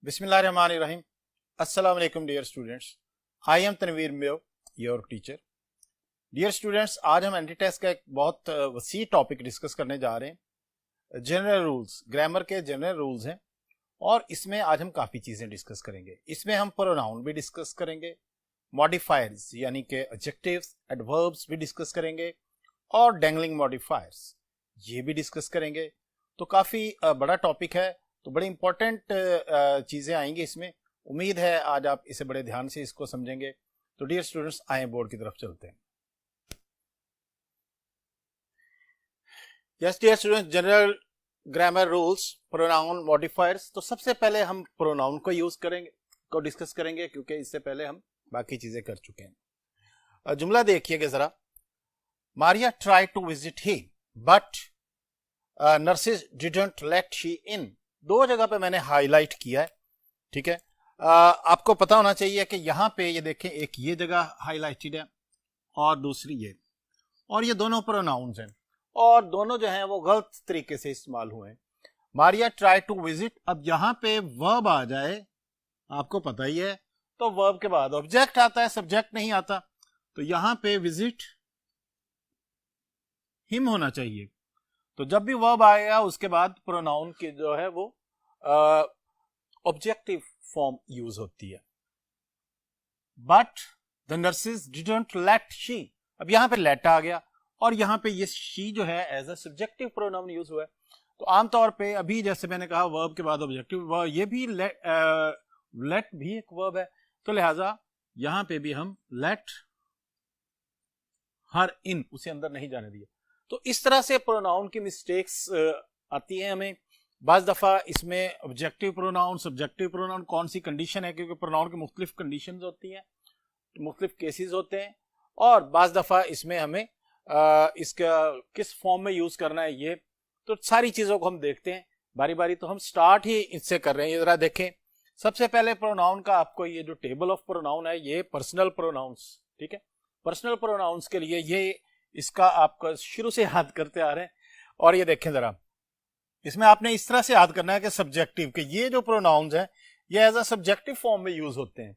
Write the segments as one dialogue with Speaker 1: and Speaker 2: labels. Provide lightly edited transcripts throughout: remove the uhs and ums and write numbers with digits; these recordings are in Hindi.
Speaker 1: बिस्मिल्लाहिर्रहमानिर्रहीम। अस्सलाम वालेकुम dear students, I am Tanveer Mayo, your teacher. Dear students, आज हम एंटी टेस्ट का एक बहुत वसी टॉपिक डिस्कस करने जा रहे हैं। जनरल रूल्स, ग्रामर के जनरल रूल्स हैं और इसमें आज हम काफ़ी चीज़ें डिस्कस करेंगे। इसमें हम प्रोनाउन भी डिस्कस करेंगे, मॉडिफायर्स यानी कि एडजेक्टिव्स, एडवर्ब्स भी डिस्कस करेंगे और डैंगलिंग मॉडिफायर्स ये भी डिस्कस करेंगे। तो काफ़ी बड़ा टॉपिक है, तो बड़ी इंपॉर्टेंट चीज़ें आएंगी इसमें। उम्मीद है आज आप इसे बड़े ध्यान से इसको समझेंगे। तो डियर स्टूडेंट्स, आए बोर्ड की तरफ चलते हैं। Yes dear students, general grammar rules, pronoun, modifiers. तो सबसे पहले हम प्रोनाउन को यूज करेंगे, को डिस्कस करेंगे, क्योंकि इससे पहले हम बाकी चीजें कर चुके हैं। जुमला देखिएगा जरा। Maria try to visit he but nurses didn't let she in. दो जगह पे मैंने हाईलाइट किया है, ठीक है। आपको पता होना चाहिए कि यहाँ पे ये देखें, एक ये जगह हाईलाइटेड है और दूसरी ये, और ये दोनों प्रोनाउंस हैं और दोनों जो हैं वो गलत तरीके से इस्तेमाल हुए हैं। मारिया ट्राई टू विजिट, अब यहाँ पे वर्ब आ जाए, आपको पता ही है, तो वर्ब के बाद ऑब्जेक्ट आता है, सब्जेक्ट नहीं आता। तो यहाँ पे विजिट हिम होना चाहिए। तो जब भी वर्ब आएगा उसके बाद प्रोनाउन की जो है वो ऑब्जेक्टिव फॉर्म यूज होती है। But the nurses didn't let she, अब यहां पे लेट आ गया और यहां पे ये शी जो है as a subjective pronoun use हुआ है। तो आमतौर पे अभी जैसे मैंने कहा वर्ब के बाद ऑब्जेक्टिव, ये भी लेट भी एक वर्ब है, तो लिहाजा यहां पे भी हम लेट हर इन, उसे अंदर नहीं जाने दिया। तो इस तरह से प्रोनाउन की मिस्टेक्स आती हैं हमें। बाज दफा इसमें ऑब्जेक्टिव प्रोनाउन, सब्जेक्टिव प्रोनाउन कौन सी कंडीशन है, क्योंकि प्रोनाउन की मुख्तलिफ कंडीशंस होती हैं, मुख्तलिफ केसेस होते हैं, और बाज दफा इसमें हमें इसका किस फॉर्म में यूज करना है, ये तो सारी चीजों को हम देखते हैं बारी बारी। तो हम स्टार्ट ही इससे कर रहे हैं, ये जरा देखें। सबसे पहले प्रोनाउन का आपको ये जो टेबल ऑफ प्रोनाउन है, ये पर्सनल प्रोनाउंस, ठीक है। पर्सनल प्रोनाउंस के लिए ये इसका आपको शुरू से याद करते आ रहे हैं। और ये देखें जरा, इसमें आपने इस तरह से याद करना है कि सब्जेक्टिव के ये जो प्रोनाउंस हैं ये एज अ सब्जेक्टिव फॉर्म में यूज होते हैं।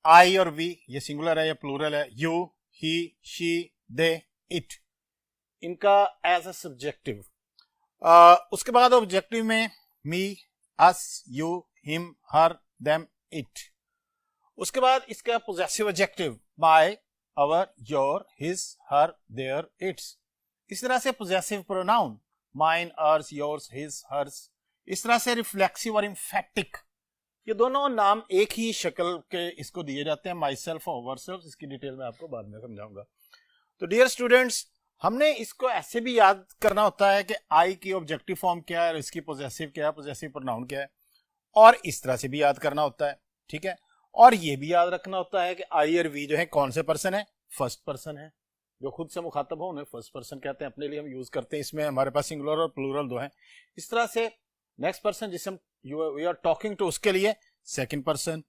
Speaker 1: आई और वी, ये सिंगुलर है या प्लूरल है। You, he, she, they, it, इनका एज अ सब्जेक्टिव। उसके बाद ऑब्जेक्टिव में me, us, you, him, her, them, it. उसके बाद इसका possessive adjective my, our, your, his, her, their, its. इस तरह से possessive pronoun mine, ours, yours, his, hers. इस तरह से रिफ्लेक्सिव और इम्फेटिक, ये दोनों नाम एक ही शक्ल के इसको दिए जाते हैं, माई सेल्फ और अवर सेल्फ। इसकी डिटेल में आपको बाद में समझाऊंगा। तो डियर स्टूडेंट्स, हमने इसको ऐसे भी याद करना होता है कि आई की ऑब्जेक्टिव फॉर्म क्या है और इसकी पोजेसिव क्या है, पोजेसिव प्रोनाउन क्या है, और इस तरह से भी याद करना होता है, ठीक है। और ये भी याद रखना होता है कि आई और वी जो है कौन से पर्सन है, फर्स्ट पर्सन है। जो खुद से मुखातब हो उन्हें फर्स्ट पर्सन कहते हैं, अपने लिए हम यूज करते हैं। इसमें हमारे पास सिंगुलर और प्लूरल दो हैं। इस तरह से नेक्स्ट पर्सन जिसे हम वी आर टॉकिंग टू, उसके लिए सेकंड पर्सन,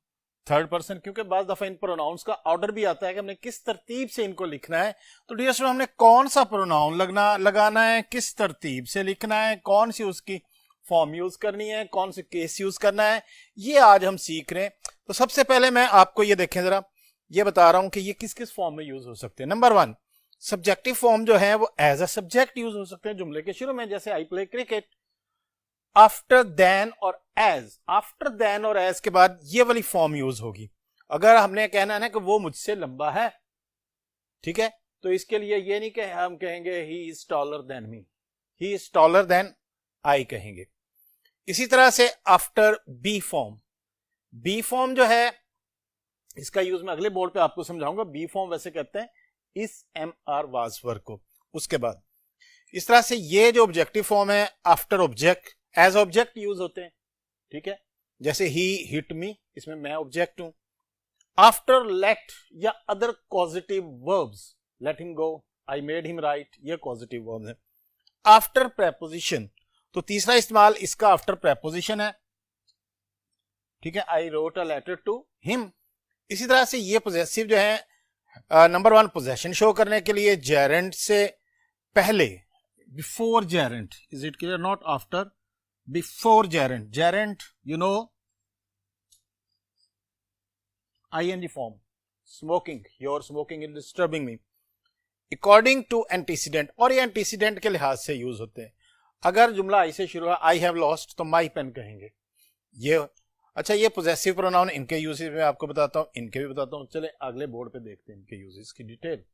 Speaker 1: थर्ड पर्सन, क्योंकि बाज दफा इन प्रोनाउंस का ऑर्डर भी आता है कि हमने किस तरतीब से इनको लिखना है। तो डियर स्टूडेंट, हमने कौन सा प्रोनाउन लगाना है, किस तरतीब से लिखना है, कौन सी उसकी फॉर्म यूज करनी है, कौन से केस यूज करना है, ये आज हम सीख रहे हैं। तो सबसे पहले मैं आपको ये देखें जरा, ये बता रहा हूं कि ये किस किस फॉर्म में यूज हो सकते हैं। नंबर 1, सब्जेक्टिव फॉर्म जो है वो एज अ सब्जेक्ट यूज हो सकते हैं जुमले के शुरू में, जैसे I play cricket. After than और एज, आफ्टर देन और एज के बाद ये वाली फॉर्म यूज होगी। अगर हमने कहना है ना कि वो मुझसे लंबा है, ठीक है, तो इसके लिए ये नहीं कि हम कहेंगे he is taller than me, he is taller than I कहेंगे। इसी तरह से after be form, be form जो है इसका यूज मैं अगले बोर्ड पे आपको समझाऊंगा। बी फॉर्म वैसे कहते हैं इस एम आर वाज वर्क को। उसके बाद इस तरह से ये जो ऑब्जेक्टिव फॉर्म है, after object, as object use होते हैं, ठीक है। जैसे ही हिट मी, इसमें मैं ऑब्जेक्ट हूं। आफ्टर लेट या other causative verbs, let him go, I made him write, ये कॉजेटिव वर्ब्स हैं। आफ्टर प्रेपोजिशन, तो तीसरा इस्तेमाल इसका आफ्टर प्रेपोजिशन है, ठीक है। I wrote a letter to him. इसी तरह से ये पोजेसिव जो है, नंबर 1 पोजेशन शो करने के लिए जेरेंट से पहले, before gerund, is it clear, not after, before gerund. Gerund you know ing form, smoking, your smoking is disturbing me, according to antecedent, और ये एंटीसीडेंट के लिहाज से यूज होते हैं। अगर जुमला आई से शुरू है, आई हैव लॉस्ट, तो माई पेन कहेंगे ये। अच्छा, ये पोजेसिव प्रोनाउन, इनके यूजेस मैं आपको बताता हूं, इनके भी बताता हूं। चले अगले बोर्ड पे देखते हैं इनके यूजेस की डिटेल।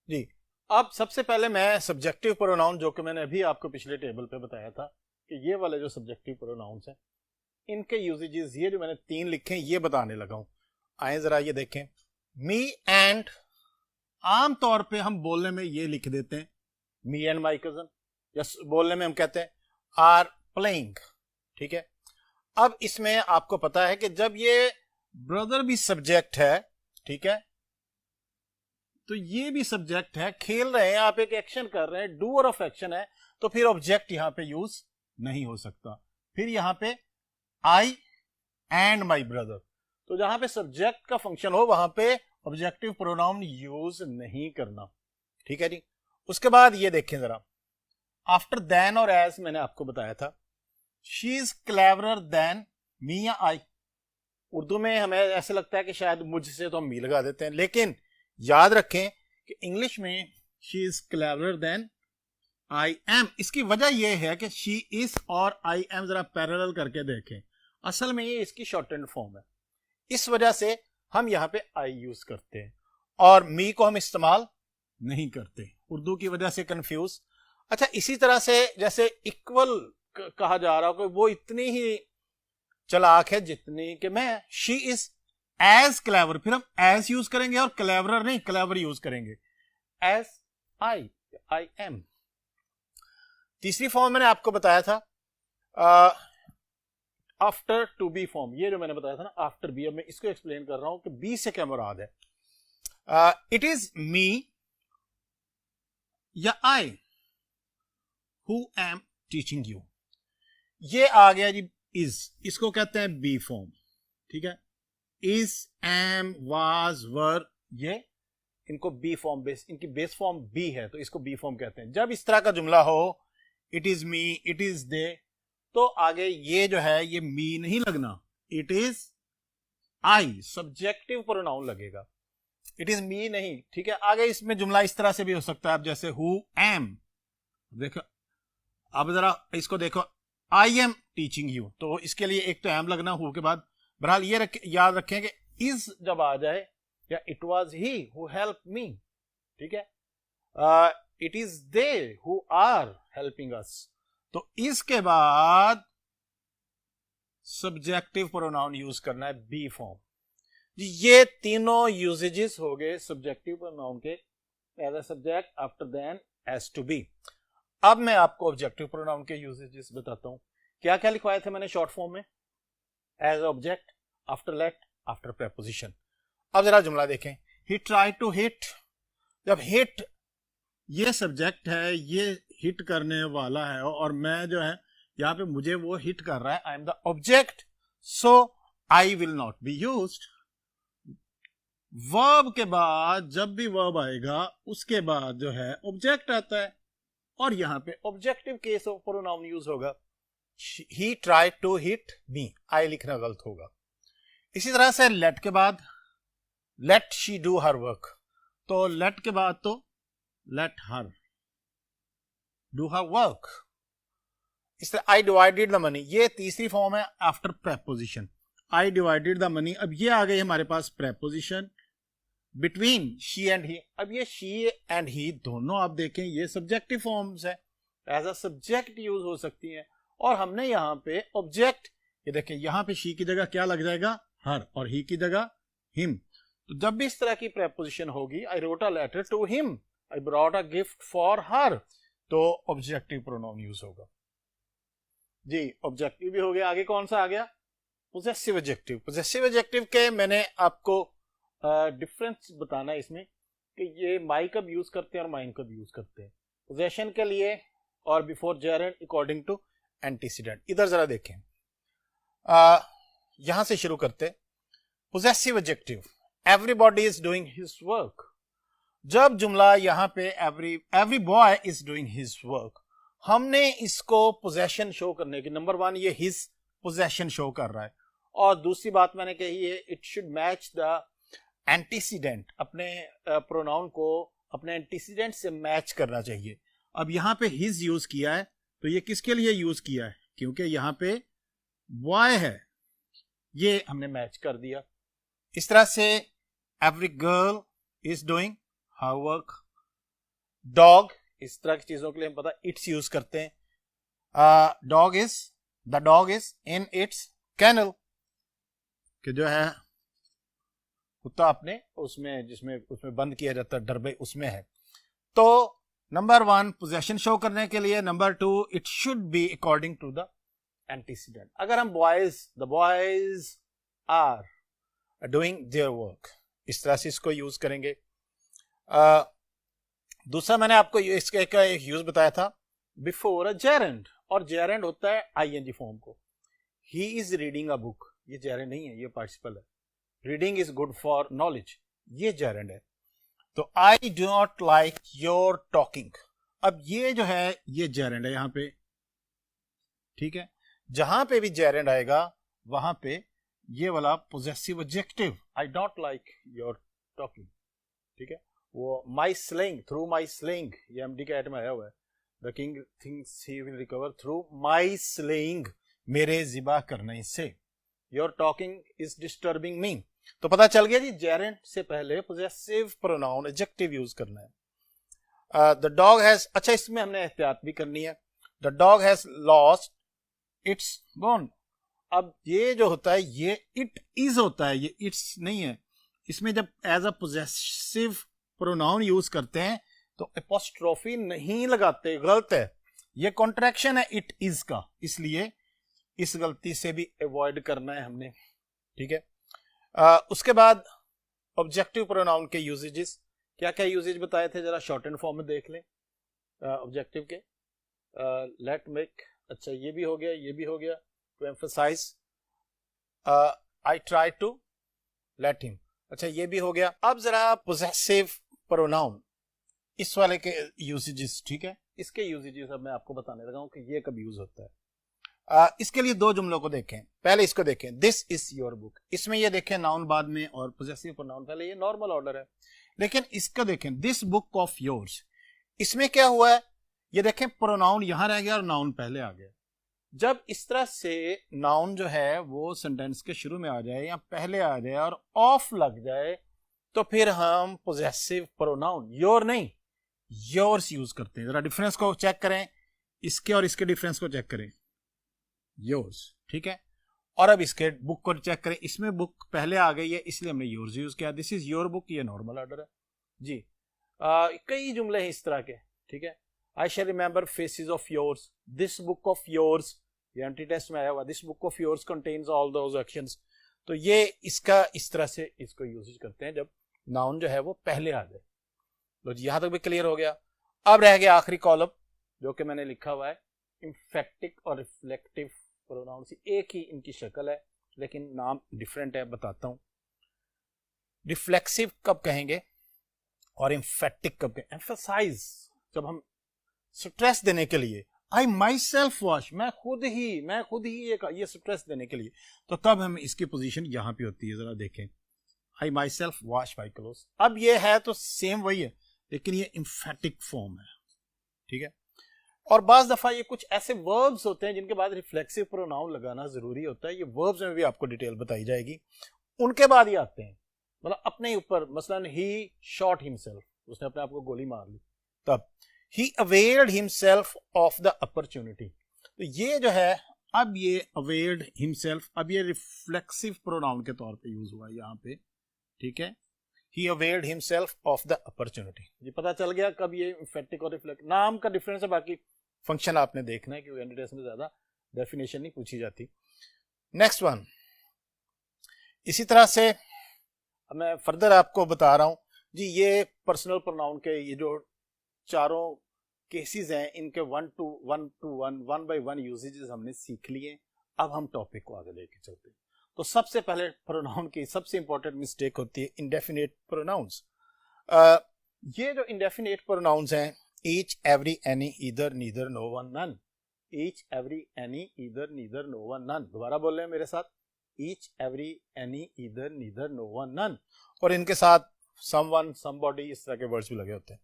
Speaker 1: जी, अब सबसे पहले मैं सब्जेक्टिव प्रोनाउन, जो कि मैंने अभी आपको पिछले टेबल पे बताया था कि ये वाले जो सब्जेक्टिव प्रोनाउंस हैं, इनके यूजेजेस ये जो मैंने 3 लिखे हैं ये बताने लगा हूं। आए जरा ये देखें, मी एंड, आम तौर पे हम बोलने में ये लिख देते हैं मी एंड माई कजन, या बोलने में हम कहते हैं आर प्लेइंग, ठीक है। अब इसमें आपको पता है कि जब ये ब्रदर भी सब्जेक्ट है, ठीक है, तो ये भी सब्जेक्ट है, खेल रहे हैं आप, एक एक्शन कर रहे हैं, डूअर ऑफ एक्शन है, तो फिर ऑब्जेक्ट यहां पे यूज नहीं हो सकता। फिर यहां पे आई एंड माई ब्रदर, तो जहां पे सब्जेक्ट का फंक्शन हो वहां पे ऑब्जेक्टिव प्रोनाउन यूज नहीं करना, ठीक है जी। उसके बाद ये देखें जरा, आफ्टर देन और एज मैंने आपको बताया था, she is cleverer than me या आई। उर्दू में हमें ऐसे लगता है कि शायद मुझसे तो हम मी लगा देते हैं, लेकिन याद रखें कि इंग्लिश में she is cleverer than I am. इसकी वजह यह है कि शी इज और आई एम जरा पैरेलल करके देखें, असल में ये इसकी शॉर्ट हैंड फॉर्म है, इस वजह से हम यहां पे आई यूज करते हैं और मी को हम इस्तेमाल नहीं करते, उर्दू की वजह से कंफ्यूज। अच्छा, इसी तरह से जैसे इक्वल कहा जा रहा हो कि वो इतनी ही चालाक है जितनी कि मैं, शी इज एज क्लेवर, फिर हम एज यूज करेंगे और क्लेवरर नहीं, क्लेवर यूज करेंगे, एज आई एम। तीसरी फॉर्म मैंने आपको बताया था आफ्टर टू बी फॉर्म, ये जो मैंने बताया था ना आफ्टर बी, अब मैं इसको एक्सप्लेन कर रहा हूं कि बी से क्या मुराद है। इट इज मी या I who am teaching you, ये आ गया जी इज, इसको कहते हैं बी फॉर्म, ठीक है। इज, एम, वाज, वर, ये इनको बी फॉर्म, बेस, इनकी बेस फॉर्म बी है, तो इसको बी फॉर्म कहते हैं। जब इस तरह का जुमला हो, it is me, it is दे, तो आगे ये जो है ये मी नहीं लगना, it is I, subjective pronoun लगेगा, इट इज मी नहीं, ठीक है। आगे इसमें जुमला इस तरह से भी हो सकता है, अब जैसे हु एम, देखो अब जरा इसको देखो, आई एम टीचिंग यू, तो इसके लिए एक तो एम लगना हु के बाद। बहरहाल ये याद रखें कि इज जब आ जाए, या it was he who help me, ठीक है, it is they who are helping us, तो इसके बाद सब्जेक्टिव प्रोनाउन यूज करना है बी फॉर्म। ये तीनों यूजेजेस हो गए सब्जेक्टिव प्रोनाउन के, as a subject, after than, as to be. अब मैं आपको ऑब्जेक्टिव प्रोनाउन के यूजेजेस बताता हूं। क्या क्या लिखवाए थे मैंने शॉर्ट फॉर्म में, as object, after let, after preposition. अब जरा जुमला देखें, ही ट्राई टू हिट, जब हिट ये सब्जेक्ट है, ये हिट करने वाला है और मैं जो है यहां पे मुझे वो हिट कर रहा है, I am the object, so I will not be used. Verb के बाद जब भी वर्ब आएगा उसके बाद जो है ऑब्जेक्ट आता है, और यहां पे objective case of pronoun use होगा। He tried to hit me, I लिखना गलत होगा। इसी तरह से लेट के बाद, let she do her work, तो लेट के बाद तो let her do her work. इस तरह आई डिवाइडेड द मनी, ये तीसरी फॉर्म है after preposition, I divided the money. अब ये आ गई हमारे पास preposition between she and he. अब ये शी एंड ही दोनों आप देखें ये सब्जेक्टिव फॉर्म्स है, एज अ सब्जेक्ट यूज हो सकती हैं, और हमने यहाँ पे ऑब्जेक्ट, ये देखें यहाँ पे शी की जगह क्या लग जाएगा, हर, और ही की जगह हिम। तो जब भी इस तरह की प्रेपोजिशन होगी, I wrote a letter to him, I brought a gift for her, तो ऑब्जेक्टिव प्रोनाउन यूज होगा जी। ऑब्जेक्टिव भी हो गया, आगे कौन सा आ गया, पोजेसिव एडजेक्टिव। पोजेसिव एडजेक्टिव के मैंने आपको डिफरेंस बताना है इसमें कि ये माई कब यूज करते हैं और माइन कब यूज करते हैं, पोजेशन के लिए और before gerund according to antecedent. इधर जरा देखें, यहां से शुरू करते। Possessive adjective, everybody is doing his work. जब जुमला यहां पे every boy is doing his work, हमने इसको पोजेशन शो करने की, नंबर वन ये हिज पोजेशन शो कर रहा है, और दूसरी बात मैंने कही है, it should match the antecedent, अपने प्रोनाउन को अपने एंटीसीडेंट से मैच करना चाहिए। अब यहाँ पे हिज यूज किया है, तो ये किसके लिए यूज किया है? क्योंकि यहाँ पे बॉय है, ये हमने मैच कर दिया। इस तरह से every girl is doing her work, dog, इस तरह की चीजों के लिए हम पता इट्स यूज करते हैं। The dog is in its kennel, कि जो है कुत्ता अपने उसमें जिसमें उसमें बंद किया जाता है डरबे, उसमें है। तो नंबर 1 पोजेशन शो करने के लिए, number 2 it should be according to the antecedent. अगर हम the boys are doing their work, इस तरह से इसको यूज करेंगे। दूसरा मैंने आपको इसका एक यूज बताया था, बिफोर अ जेरेंड, और जेरेंड होता है आईएनजी फॉर्म को। He is reading a book, ये जेरेंड नहीं है, ये पार्टिसिपल है। Reading is good for knowledge, ये जेरेंड है। तो I do not like your talking, अब ये जो है ये जेरेंड है यहां पे, ठीक है। जहां पे भी जेरेंड आएगा वहां पे ये वाला possessive adjective, I don't like your talking, ठीक है। वो माई स्लेइंग, थ्रू माई स्लेइंग, ये एमडी के आइटम आया हुआ है। The king thinks he will recover through my slaying, मेरे जिबा करने से। योर टॉकिंग इज डिस्टर्बिंग मी, तो पता चल गया जी, जेरेंड से पहले पोजेसिव प्रोनाउन एडजेक्टिव यूज करना है। द डॉग हैज, अच्छा इसमें हमने एहतियात भी करनी है। The dog has lost its bone, अब ये जो होता है ये इट इज होता है, ये इट्स नहीं है। इसमें जब as a possessive pronoun use करते हैं तो एपोस्ट्रोफी नहीं लगाते, गलत है, ये कॉन्ट्रैक्शन है इट इज का, इसलिए इस गलती से भी अवॉइड करना है हमने, ठीक है। उसके बाद ऑब्जेक्टिव प्रोनाउन के यूजेजेस, क्या क्या यूजेज बताए थे, जरा शॉर्ट एंड फॉर्म में देख लें ऑब्जेक्टिव के। लेट मेक, अच्छा ये भी हो गया, ये भी हो गया। To emphasise, I try to let him, अच्छा ये भी हो गया। अब जरा पोजेसिव प्रोनाउन, इस वाले के यूजेजेस, ठीक है, इसके यूजेजेस अब मैं आपको बताने लगा हूं कि ये कब यूज होता है। इसके लिए दो जुमलों को देखें, पहले इसको देखें, दिस इज योर बुक, इसमें ये देखें नाउन बाद में और पोजेसिव प्रोनाउन पहले, ये नॉर्मल ऑर्डर है। लेकिन इसका देखें, दिस बुक ऑफ योर्स, इसमें क्या हुआ है, ये देखें प्रोनाउन यहां रह गया और नाउन पहले आ गया। जब इस तरह से नाउन जो है वो सेंटेंस के शुरू में आ जाए या पहले आ जाए और ऑफ लग जाए, तो फिर हम पोजेसिव प्रोनाउन योर नहीं योर्स यूज करते हैं। जरा डिफरेंस को चेक करें, इसके और इसके डिफरेंस को चेक करें, योर्स, ठीक है। और अब इसके बुक को चेक करें, इसमें बुक पहले आ गई है इसलिए हमने योर्स यूज किया, दिस इज योर बुक, ये नॉर्मल ऑर्डर है जी। कई जुमले हैं इस तरह के, ठीक है। I shall remember faces of yours, this book of yours, ये एंटी टेस्ट में आया हुआ, this book of yours contains all those actions. तो ये इसका इस तरह से इसको यूज करते हैं जब नाउन जो है वो पहले आ जाए। तो यहां तक भी क्लियर हो गया। अब रह गया आखिरी कॉलम जो कि मैंने लिखा हुआ है, इंफेक्टिक और रिफ्लेक्टिव प्रोनाउन, एक ही इनकी शक्ल है लेकिन नाम डिफरेंट है, बताता हूं। रिफ्लेक्सिव कब कहेंगे और इंफेक्टिक कब कहेंगे? एम्फसाइज, जब हम स्ट्रेस देने के लिए, आई माई सेल्फ वॉश, मैं खुद ही ये स्ट्रेस देने के लिए, तो तब हम इसकी पोजीशन यहां पे होती है, जरा देखें, I myself wash my clothes. अब ये है तो सेम वही है लेकिन ये इंफेटिक फॉर्म है, ठीक है। और बाज दफा ये कुछ ऐसे वर्ब्स होते हैं जिनके बाद रिफ्लेक्सिव प्रोनाउन लगाना जरूरी होता है, ये वर्ब्स में भी आपको डिटेल बताई जाएगी, उनके बाद ही आते हैं, मतलब अपने ही ऊपर, मसलन ही शॉट हिमसेल्फ, उसने अपने आप को गोली मार ली, तब he availed himself of the opportunity. तो ये जो है, अब ये अवेयर्ड हिमसेल्फ, अब ये रिफ्लेक्सिव प्रोनाउन के तौर पे यूज हुआ है यहाँ पे, ठीक है। He availed himself of the opportunity, ये पता चल गया कब ये इंफेक्टिक और रिफ्लेक्ट, नाम का डिफरेंस है, बाकी फंक्शन आपने देखना है क्योंकि एंटीटेस्ट में ज्यादा डेफिनेशन नहीं पूछी जाती। नेक्स्ट वन, इसी तरह से मैं फर्दर आपको बता रहा हूं जी, ये पर्सनल प्रोनाउन के ये जो चारों केसेस हैं, इनके वन बाय वन यूजेजेस हमने सीख लिए। अब हम टॉपिक को आगे लेके चलते हैं। तो सबसे पहले प्रोनाउन की सबसे इंपॉर्टेंट मिस्टेक होती है इंडेफिनिट प्रोनाउंस। ये जो इंडेफिनिट प्रोनाउंस हैं, each, every, any, either, neither, no one, none, each, every, any, either, neither, no one, none, दोबारा बोल रहे हैं मेरे साथ, each, every, any, either, neither, no one, none, और इनके साथ समवन, समबॉडी, इस तरह के वर्ड्स भी लगे होते हैं।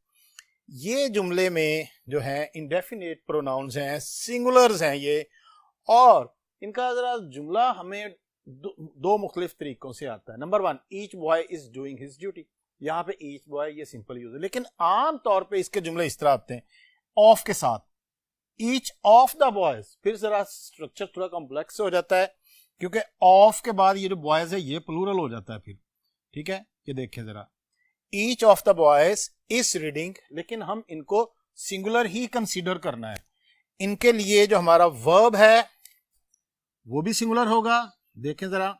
Speaker 1: ये जुमले में जो है इंडेफिनिट प्रोनाउंस हैं, सिंगुलर्स हैं ये, और इनका जरा जुमला हमें दो मुख्तलिफ तरीकों से आता है। Number 1, each boy is doing his duty. यहाँ पे ईच बॉय ये सिंपल यूज है, लेकिन आम तौर पे इसके जुमले इस तरह आते हैं ऑफ के साथ, ईच ऑफ द बॉयज। फिर जरा स्ट्रक्चर थोड़ा कॉम्प्लेक्स हो जाता है, क्योंकि ऑफ के बाद ये जो बॉयज है ये प्लूरल हो जाता है फिर, ठीक है। ये देखें जरा, each of the boys is reading, लेकिन हम इनको सिंगुलर ही कंसीडर करना है। इनके लिए जो हमारा वर्ब है वो भी सिंगुलर होगा, देखें जरा,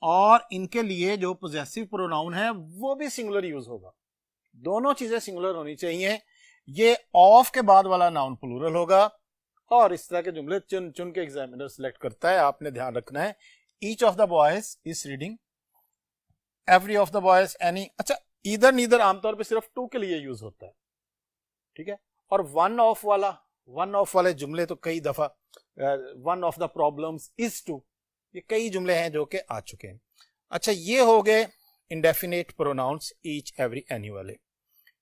Speaker 1: और इनके लिए जो पोजेसिव प्रोनाउन है वो भी सिंगुलर यूज होगा। दोनों चीजें सिंगुलर होनी चाहिए। ये ऑफ के बाद वाला नाउन प्लूरल होगा, और इस तरह के जुमले चुन चुन के एग्जामिनर सिलेक्ट करता है, आपने ध्यान रखना है। Each of the boys is reading, every of the boys, any. अच्छा, ईदर नीदर आमतौर पे सिर्फ टू के लिए यूज होता है, ठीक है। और वन ऑफ वाले जुमले तो कई दफा, one of the problems is to, ये कई जुमले हैं जो कि आ चुके हैं। अच्छा, ये हो गए indefinite pronouns each, every, any वाले।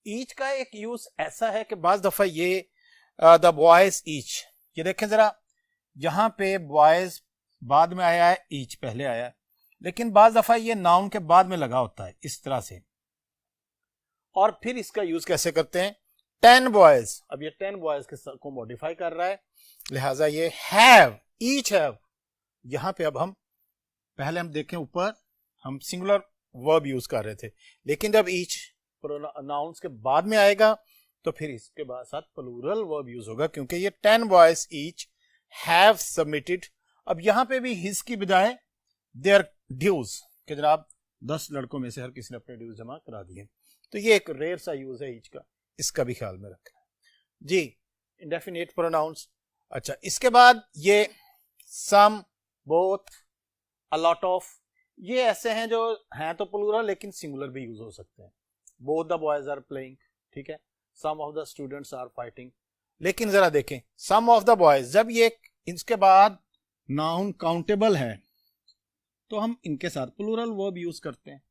Speaker 1: ईच का एक यूज ऐसा है कि बाज दफा ये द बॉयज ईच, ये देखें जरा, यहां पे बॉयज बाद में आया है, ईच पहले आया है, लेकिन बाज दफा ये नाउन के बाद में लगा होता है इस तरह से। और फिर इसका यूज कैसे करते हैं, 10 बॉयज, अब ये 10 बॉयज को मॉडिफाई कर रहा है, लिहाजा ये हैव, ईच हैव। यहां पे अब हम पहले हम देखें ऊपर हम सिंगुलर वर्ब यूज कर रहे थे, लेकिन जब ईच प्रोनाउंस के बाद में आएगा तो फिर इसके बाद साथ प्लूरल वर्ब यूज होगा, क्योंकि ये 10 बॉयज ईच हैव सबमिटेड। अब यहां पे भी हिज की बजाय देयर ड्यूज, कि जनाब 10 लड़कों में से हर किसी ने अपने ड्यूज जमा करा दिए। तो ये एक रेयर सा यूज है ईच का, इसका भी ख्याल में रखना जी। Indefinite pronounce. अच्छा, इसके बाद ये सम, बोथ, अ लॉट ऑफ, ये ऐसे हैं जो हैं तो प्लूरल लेकिन सिंगुलर भी यूज हो सकते हैं। Both the boys are playing, ठीक है, some of the students are fighting. लेकिन जरा देखें, सम ऑफ द बॉयज, जब ये इसके बाद नाउन काउंटेबल है तो हम इनके साथ प्लूरल वर्ब यूज करते हैं,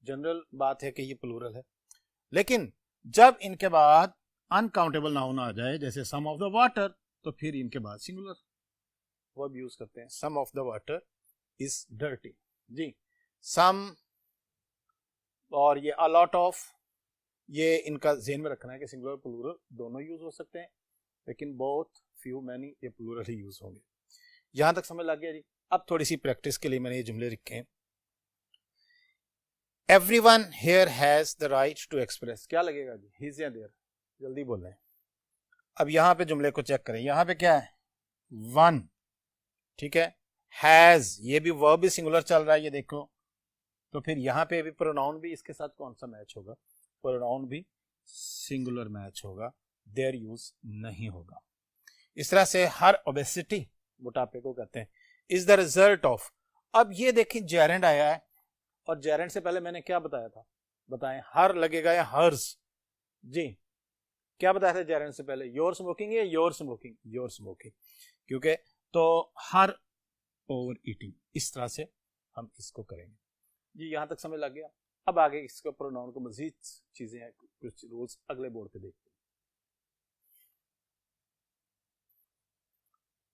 Speaker 1: जनरल बात है कि ये प्लूरल है। लेकिन जब इनके बाद अनकाउंटेबल नाउन आ जाए, जैसे सम ऑफ द वाटर, तो फिर इनके बाद सिंगुलर वर्ब यूज करते हैं। Some of the water is dirty जी। सम और ये अ लॉट ऑफ, ये इनका ज़हन में रखना है कि सिंगुलर प्लूरल दोनों यूज हो सकते हैं, लेकिन बोथ, फ्यू, मैनी ये प्लूरल ही यूज होंगे। यहां तक समझ लग गया जी। अब थोड़ी सी प्रैक्टिस के लिए मैंने ये जुमले लिखे हैं। Everyone here has the right to express, क्या लगेगा जी, हिज या देयर, जल्दी बोल रहे हैं। अब यहां पे जुमले को चेक करें, यहां पे क्या है, वन, ठीक है, हैज, ये भी वर्ब भी सिंगुलर चल रहा है, ये देखो। तो फिर यहां पे भी प्रोनाउन भी इसके साथ कौन सा मैच होगा, प्रोनाउन भी सिंगुलर मैच होगा, देयर यूज नहीं होगा। इस तरह से हर ओबेसिटी, मोटापे को कहते हैं, इज द रिजल्ट ऑफ। अब ये देखिए जेरेंड आया है, और जेरेंड से पहले मैंने क्या बताया था, बताएं, हर लगेगा या हर्स जी। क्या बताया था जेरेंड से पहले, योर स्मोकिंग या योर स्मोकिंग, योर स्मोकिंग, क्योंकि तो हर ओवर ईटिंग, इस तरह से हम इसको करेंगे जी। यहां तक समझ लग गया। अब आगे इसके प्रोनाउन को मजीद चीजें हैं, कुछ रूल्स अगले बोर्ड पे देखते हैं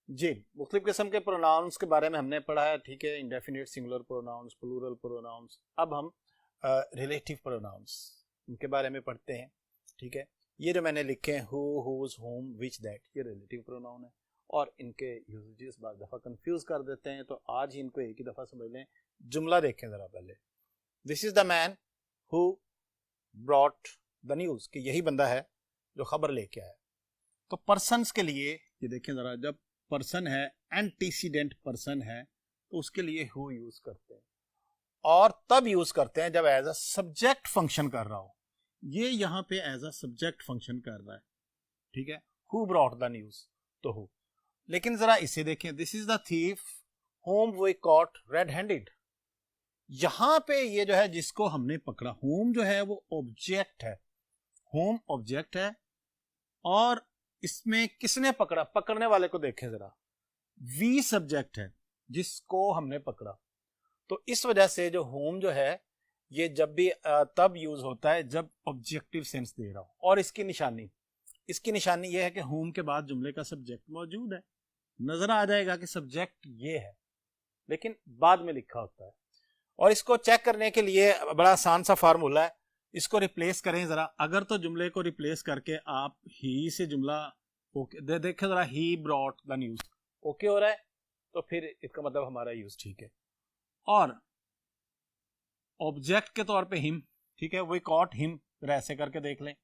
Speaker 1: जी। मुख्तलिफ किस्म के प्रोनाउंस के बारे में हमने पढ़ा है, ठीक है, indefinite, singular pronouns, plural pronouns. अब हम रिलेटिव प्रोनाउंस, इनके बारे में पढ़ते हैं, ठीक है। ये जो मैंने लिखे हैं, who, whose, whom, which, that, ये रिलेटिव प्रोनाउन है, और इनके यूजेस बाद दफा कंफ्यूज कर देते हैं, तो आज ही इनको एक ही दफा समझ लें। जुमला देखें जरा पहले, this is the man who brought the news, कि यही बंदा है जो खबर लेके आया। तो पर्सन्स के लिए ये देखें जरा, जब पर्सन है, एंटीसीडेंट पर्सन है, तो उसके लिए हु यूज करते हैं, और तब यूज करते हैं जब एज अ सब्जेक्ट फंक्शन कर रहा हो। ये यहां पे एज अ सब्जेक्ट फंक्शन कर रहा है, ठीक है, हु ब्रॉट द न्यूज, तो हु। लेकिन जरा इसे देखें, this is the thief whom we caught red handed. यहां पे ये जो है जिसको हमने पकड़ा, होम जो है वो ऑब्जेक्ट है, होम ऑब्जेक्ट है, और इसमें किसने पकड़ा, पकड़ने वाले को देखें जरा, वी सब्जेक्ट है, जिसको हमने पकड़ा। तो इस वजह से जो whom जो है ये जब भी तब यूज होता है जब ऑब्जेक्टिव सेंस दे रहा हो। और इसकी निशानी ये है कि whom के बाद जुमले का सब्जेक्ट मौजूद है। नजर आ जाएगा कि सब्जेक्ट ये है, लेकिन बाद में लिखा होता है। और इसको चेक करने के लिए बड़ा आसान सा फार्मूला है, इसको रिप्लेस करें जरा। अगर तो जुमले को रिप्लेस करके आप ही से जुमला ओके देखें जरा, he brought the news, okay हो रहा है, तो फिर इसका मतलब हमारा यूज ठीक है। और ऑब्जेक्ट के तौर पे हिम, ठीक है, वी कॉट हिम, ऐसे करके देख लें,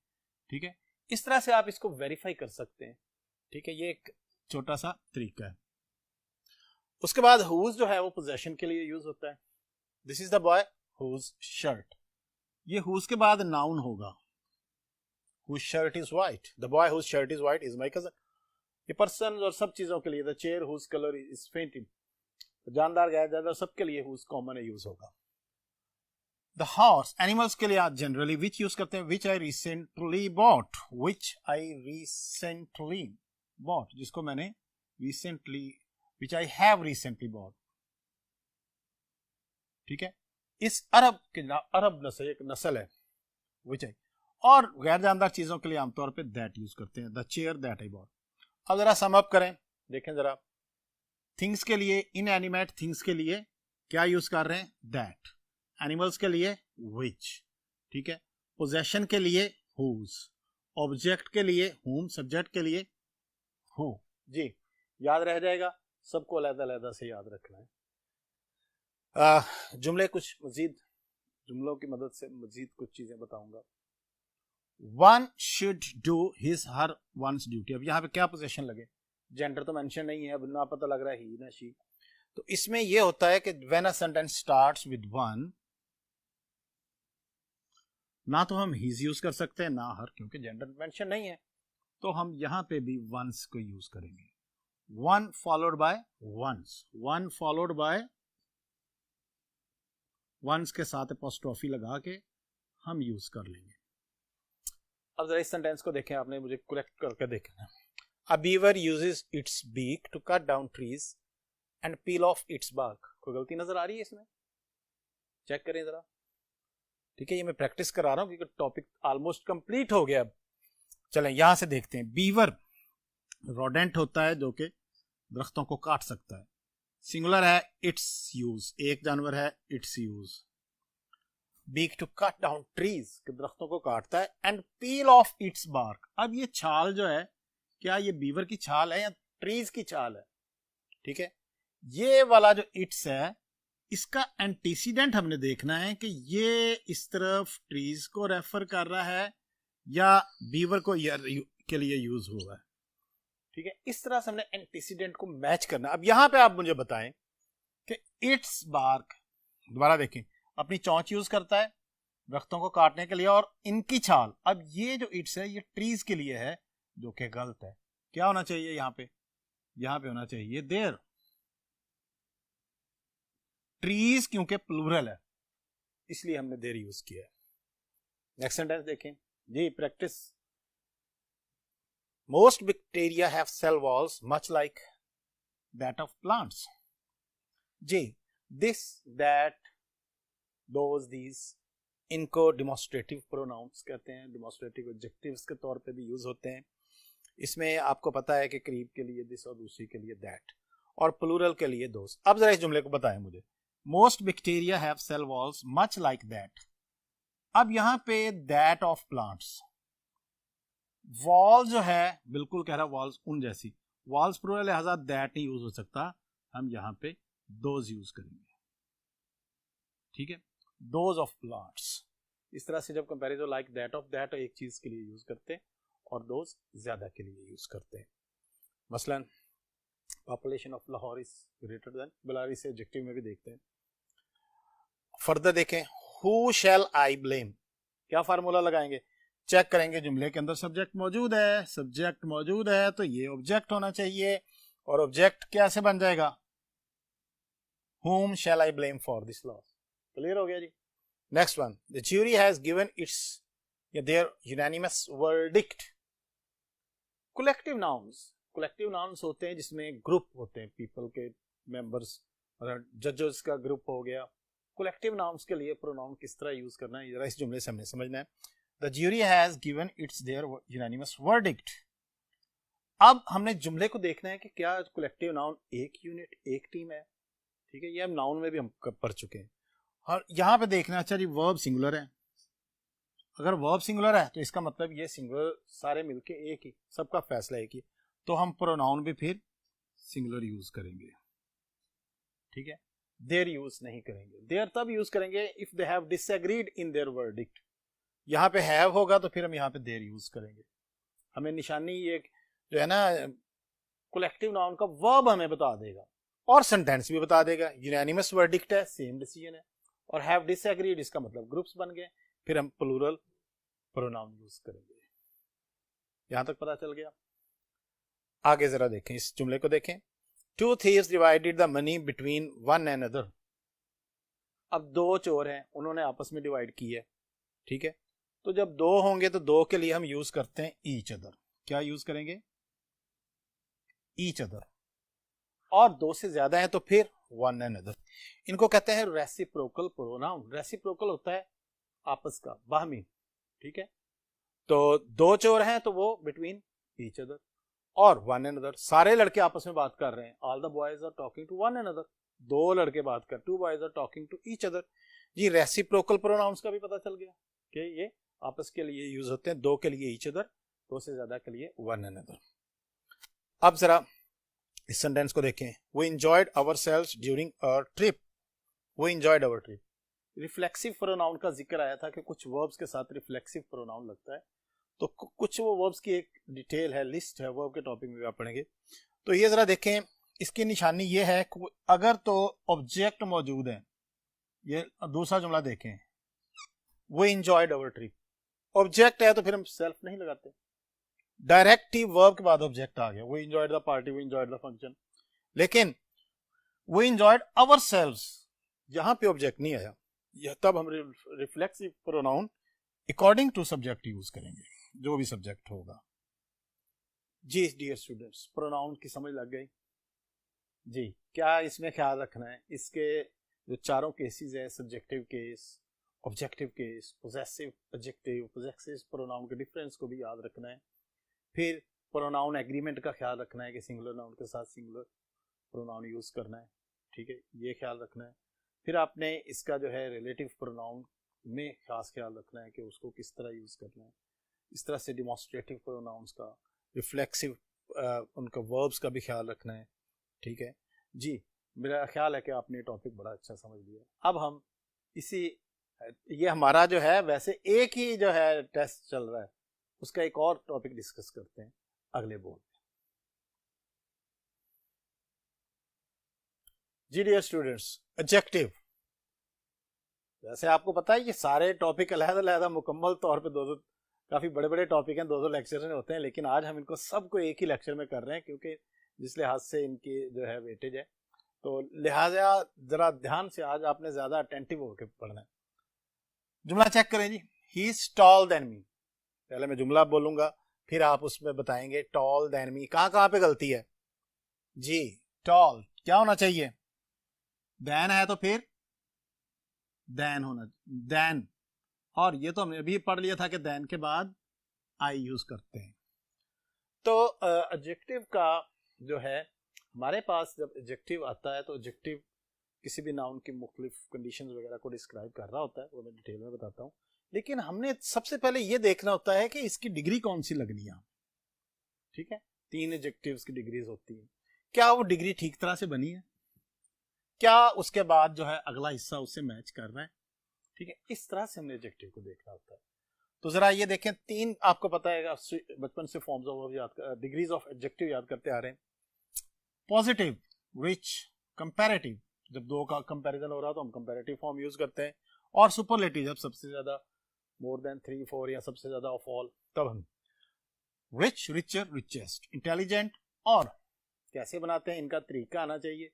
Speaker 1: ठीक है। इस तरह से आप इसको वेरीफाई कर सकते हैं, ठीक है। ये एक छोटा सा तरीका है। उसके बाद हुज जो है वो पोजेशन के लिए यूज होता है। This is the boy whose shirt, ये हुज के बाद नाउन होगा। Whose shirt is white, the boy whose shirt is white is my cousin. ये पर्सन और सब चीजों के लिए, the chair whose colour is fading, जानदार गैर जानदार सबके लिए हुज कॉमन यूज होगा। द हॉर्स, एनिमल्स के लिए आप जनरली विच यूज करते हैं, which I recently bought, which I recently bot, जिसको मैंने recently, which I have recently bot, ठीक है। इस अरब के अरब नस्ल एक नस्ल है विच आई। और गैर जानदार चीजों के लिए आमतौर पे दैट यूज करते हैं, the chair that I bought. अब जरा सम अप करें, देखें जरा। थिंग्स के लिए, इनएनिमेट थिंग्स के लिए क्या यूज कर रहे हैं, दैट। एनिमल्स के लिए विच, ठीक है। पोजेशन के लिए हुज, ऑब्जेक्ट के लिए हुम, सब्जेक्ट के लिए हु। जी याद रह जाएगा, सबको अलग-अलग से याद रखना है। जुमले कुछ मजीद, जुमलों की मदद से मजीद कुछ चीजें बताऊंगा। One should do his her once duty. अब यहाँ पे क्या पोजीशन लगे, जेंडर तो मेंशन नहीं है, अब ना पता लग रहा है ही ना शी। तो इसमें यह होता है कि when a sentence starts with one, ना तो हम हिज यूज कर सकते हैं ना हर, क्योंकि जेंडर मेंशन नहीं है, तो हम यहां पे भी वंस को यूज करेंगे। One followed by ones, one followed by ones के साथ एपोस्ट्रोफी लगा के हम यूज कर लेंगे। अब जरा इस सेंटेंस को देखें, आपने मुझे करेक्ट करके देखना। A beaver uses its beak to cut down trees and peel off its bark. कोई गलती नजर आ रही है इसमें, चेक करें जरा, ठीक है। ये मैं प्रैक्टिस करा रहा हूं क्योंकि टॉपिक ऑलमोस्ट कंप्लीट हो गया। अब चलें यहां से देखते हैं। बीवर रोडेंट होता है जो कि दरख्तों को काट सकता है। सिंगुलर है इट्स यूज, एक जानवर है its use. Beak to cut down trees, दरख्तों को काटता है। And peel off its bark, अब ये छाल जो है, क्या ये बीवर की छाल है या ट्रीज की छाल है, ठीक है। ये वाला जो इट्स है, इसका एंटीसीडेंट हमने देखना है कि ये इस तरफ ट्रीज को रेफर कर रहा है या बीवर को के लिए यूज हुआ है, ठीक है। इस तरह से हमने एंटीसीडेंट को मैच करना। अब यहां पे आप मुझे बताएं कि इट्स बार्क, दोबारा देखें, अपनी चोंच यूज करता है दरख्तों को काटने के लिए, और इनकी छाल। अब ये जो इट्स है ये ट्रीज के लिए है, जो कि गलत है। क्या होना चाहिए यहाँ पे, यहां पे होना चाहिए देयर। ट्रीज क्योंकि प्लूरल है इसलिए हमने देर यूज किया है। नेक्स्ट सेंटेंस देखें जी, practice. Most bacteria have cell walls much like that of plants. जी, दिस, दैट, दोज, दीज, इनको डिमॉन्स्ट्रेटिव प्रोनाउंस कहते हैं, डिमॉन्स्ट्रेटिव एडजेक्टिव्स के तौर पे भी यूज होते हैं। इसमें आपको पता है कि करीब के लिए दिस और दूसरी के लिए दैट, और प्लूरल के लिए दोस। अब जरा इस जुमले को बताएं मुझे। Most bacteria have cell walls much like that. अब यहां पे दैट ऑफ प्लांट्स, वॉल जो है बिल्कुल कह रहा वॉल्स उन जैसी, वॉल्स प्लूरल लिहाजा दैट नहीं यूज हो सकता, हम यहां पे दोज यूज करेंगे, ठीक है। Those of plants. इस तरह से जब comparison like that of that एक चीज के लिए यूज करते हैं और दोज ज्यादा के लिए यूज करते हैं। मसलन population of Lahore is greater than Bellary से एडजेक्टिव में भी देखते हैं। फर्दर देखें, हु शैल आई ब्लेम, क्या फार्मूला लगाएंगे, चेक करेंगे जुमले के अंदर सब्जेक्ट मौजूद है, सब्जेक्ट मौजूद है तो ये ऑब्जेक्ट होना चाहिए, और ऑब्जेक्ट कैसे बन जाएगा, whom shall I blame for this loss। Clear हो गया जी। Next one, the jury has given its their unanimous verdict. Collective nouns, collective nouns होते हैं जिसमें ग्रुप होते हैं, पीपल के मेंबर्स जजेस का ग्रुप हो गया। कलेक्टिव नाउन्स के लिए प्रोनाउन किस तरह यूज करना है जरा इस जुमले से हमने समझना है। The jury has given its their unanimous verdict. अब हमने जुमले को देखना है कि क्या कलेक्टिव नाउन एक यूनिट एक टीम है, ठीक है, ये हम नाउन में भी हम पढ़ चुके हैं। और यहाँ पे देखना, अच्छा जी वर्ब सिंगुलर है, अगर वर्ब सिंगुलर है तो इसका मतलब ये सिंगुलर सारे मिलके एक ही, सबका फैसला एक ही, तो हम प्रोनाउन भी फिर सिंगुलर यूज करेंगे, ठीक है, देयर यूज नहीं करेंगे। देयर तब यूज करेंगे if they have disagreed in their verdict. यहाँ पे हैव होगा तो फिर हम यहाँ पे देयर यूज करेंगे। हमें निशानी ये जो है ना कलेक्टिव नाउन का वर्ब हमें बता देगा और सेंटेंस भी बता देगा। यूनानिमस वर्डिक्ट है, सेम डिसीजन है, और हैव डिसएग्रीड इसका मतलब ग्रुप्स बन गए, फिर हम प्लूरल प्रोनाउन यूज करेंगे। यहां तक पता चल गया। आगे जरा देखें, इस जुमले को देखें। Two thieves divided the money between one and other. अब दो चोर हैं, उन्होंने आपस में डिवाइड की है, ठीक है, तो जब दो होंगे तो दो के लिए हम यूज करते हैं ईच अदर। क्या यूज करेंगे? Each other. और दो से ज्यादा है तो फिर वन एंड अदर। इनको कहते हैं रेसिप्रोकल प्रोनाउन। रेसिप्रोकल होता है आपस का, बाहमी, ठीक है। तो दो चोर हैं तो वो बिटवीन ईच अदर, और वन एंड अदर सारे लड़के आपस में बात कर रहे हैं। All the boys are talking to one and other, दो लड़के बात कर, two boys are talking to each other. जी रेसिप्रोकल प्रोनाउंस का भी पता चल गया कि ये आपस के लिए यूज होते हैं, दो के लिए ईच अदर, दो से ज्यादा के लिए वन एंड अदर। अब जरा इस सेंटेंस को देखें। We enjoyed ourselves during our trip. We enjoyed our trip. Reflexive pronoun का जिक्र आया था कि कुछ वर्ब्स के साथ रिफ्लेक्सिव प्रोनाउन लगता है, तो कुछ वो वर्ब्स की एक डिटेल है, लिस्ट है, वर्ब के टॉपिक में आप पढ़ेंगे। तो ये जरा देखें, इसकी निशानी ये है अगर तो ऑब्जेक्ट मौजूद है। ये दूसरा जुमला देखें, We enjoyed our trip। Object है तो फिर हम सेल्फ नहीं लगाते, डायरेक्टिव वर्ब के बाद ऑब्जेक्ट आ गया। We enjoyed the party, we enjoyed the function। लेकिन we enjoyed ourselves, यहां पे ऑब्जेक्ट नहीं आया, यह तब हम reflexive pronoun according to subject use करेंगे, जो भी सब्जेक्ट होगा। जी डियर स्टूडेंट्स, प्रोनाउन की समझ लग गई जी। क्या इसमें ख्याल रखना है? इसके जो चारों केसेस है, subjective case, objective case, possessive adjective, possessive pronoun के डिफरेंस को भी याद रखना है। फिर प्रोनाउन एग्रीमेंट का ख्याल रखना है कि सिंगुलर नाउन के साथ सिंगुलर प्रोनाउन यूज करना है, ठीक है, ये ख्याल रखना है। फिर आपने इसका जो है रिलेटिव प्रोनाउन में खास ख्याल रखना है कि उसको किस तरह यूज करना है। इस तरह से डिमॉन्स्ट्रेटिव प्रोनाउंस का, रिफ्लेक्सिव उनका वर्ब्स का भी ख्याल रखना है, ठीक है जी। मेरा ख्याल है कि आपने टॉपिक बड़ा अच्छा समझ लिया। अब हम इसी, ये हमारा जो है वैसे एक ही जो है टेस्ट चल रहा है, उसका एक और टॉपिक डिस्कस करते हैं अगले बोर्ड में। जी डियर स्टूडेंट्स, एडजेक्टिव, वैसे आपको पता है ये सारे टॉपिक अलग-अलग मुकम्मल तौर पे दो काफी बड़े बड़े टॉपिक हैं, दो लेक्चर में होते हैं, लेकिन आज हम इनको सबको एक ही लेक्चर में कर रहे हैं क्योंकि जिस लिहाज से इनकी जो है वेटेज है, तो लिहाजा जरा ध्यान से आज आपने ज्यादा अटेंटिव होकर पढ़ना है। जुमला चेक करें जी। He is tall than me. पहले मैं जुमला बोलूंगा, फिर आप उसमें बताएंगे टॉल देन मी कहां पे गलती है। जी टॉल क्या होना चाहिए? देन है तो फिर देन होना, देन, और ये तो हमने अभी पढ़ लिया था कि देन के बाद आई यूज करते हैं। तो एडजेक्टिव का जो है, हमारे पास जब एडजेक्टिव आता है तो एडजेक्टिव किसी भी नाउन की मुख्तलिफ कंडीशंस वगैरह को डिस्क्राइब कर रहा होता है, वो मैं डिटेल में बताता हूँ। लेकिन हमने सबसे पहले ये देखना होता है कि इसकी डिग्री कौन सी लगनी है, ठीक है। 3 एडजेक्टिव्स की डिग्रीज होती है, क्या वो डिग्री ठीक तरह से बनी है, क्या उसके बाद जो है अगला हिस्सा उससे मैच कर रहा है, ठीक है। इस तरह से हमने एडजेक्टिव को देखना होता है। तो जरा ये देखें, 3 आपको पता है बचपन से फॉर्म्स ऑफ याद, डिग्रीज ऑफ एडजेक्टिव याद करते आ रहे हैं। पॉजिटिव, रिच, कंपैरेटिव, जब दो का कंपैरिजन हो रहा तो हम कंपैरेटिव फॉर्म यूज करते हैं, और सुपरलेटिव जब सबसे ज्यादा, मोर देन 3 4 या सबसे ज्यादा ऑफ ऑल, तब हम रिच, रिचर, रिचेस्ट, इंटेलिजेंट। और कैसे बनाते हैं, इनका तरीका आना चाहिए।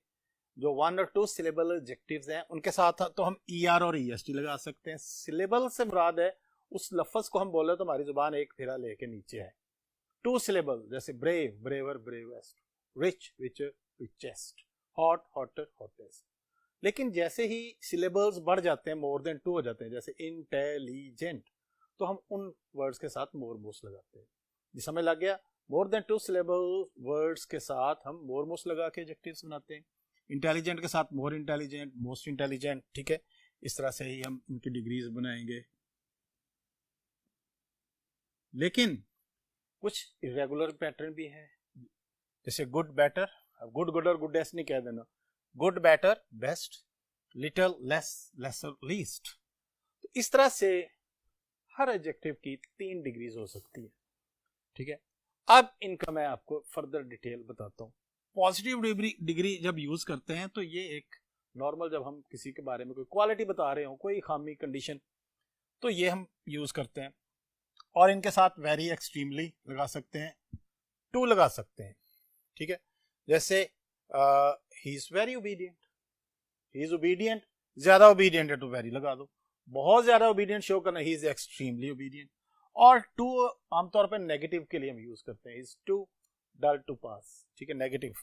Speaker 1: जो 1 और 2 सिलेबल एडजेक्टिव्स हैं उनके साथ तो हम ER और EST लगा सकते हैं। सिलेबल से मुराद है उस लफ्ज को हम बोले तो हमारी जुबान एक फेरा लेके नीचे है। 2 सिलेबल जैसे brave, braver, bravest, rich, richer, richest, hot, hotter, hottest. लेकिन जैसे ही सिलेबल्स बढ़ जाते हैं, मोर देन 2 हो जाते हैं, जैसे इंटेलिजेंट, तो हम उन वर्ड्स के साथ मोर मोस्ट लगाते हैं। जी समझ लग गया? मोर देन 2 सिलेबल वर्ड्स के साथ हम मोर मोस्ट लगा के एडजेक्टिव्स बनाते हैं। इंटेलिजेंट के साथ मोर इंटेलिजेंट, मोस्ट इंटेलिजेंट, ठीक है। इस तरह से ही हम इनकी डिग्रीज बनाएंगे। लेकिन कुछ इरेगुलर पैटर्न भी है, जैसे गुड बेटर, गुड गुड और गुड बेस्ट नहीं कह देना, good better best, little less laser least. तो इस तरह से हर एडजेक्टिव की 3 डिग्रीज हो सकती है, ठीक है। अब इनका मैं आपको फर्दर डिटेल बताता हूं। पॉजिटिव डिग्री जब यूज करते हैं तो ये एक नॉर्मल, जब हम किसी के बारे में कोई क्वालिटी बता रहे हो, कोई खामी कंडीशन, तो ये हम यूज करते हैं। और इनके साथ वेरी एक्सट्रीमली लगा सकते हैं, टू लगा सकते हैं, ठीक है। जैसे ही is very obedient, he is obedient, ज्यादा ओबीडियंट है तो वेरी लगा दो। बहुत ज्यादा ओबीडियंट शो करना, ही इज एक्सट्रीमली ओबीडियंट। और टू आमतौर पर नेगेटिव के लिए हम यूज करते हैं, इज टू डल टू पास, ठीक है, नेगेटिव।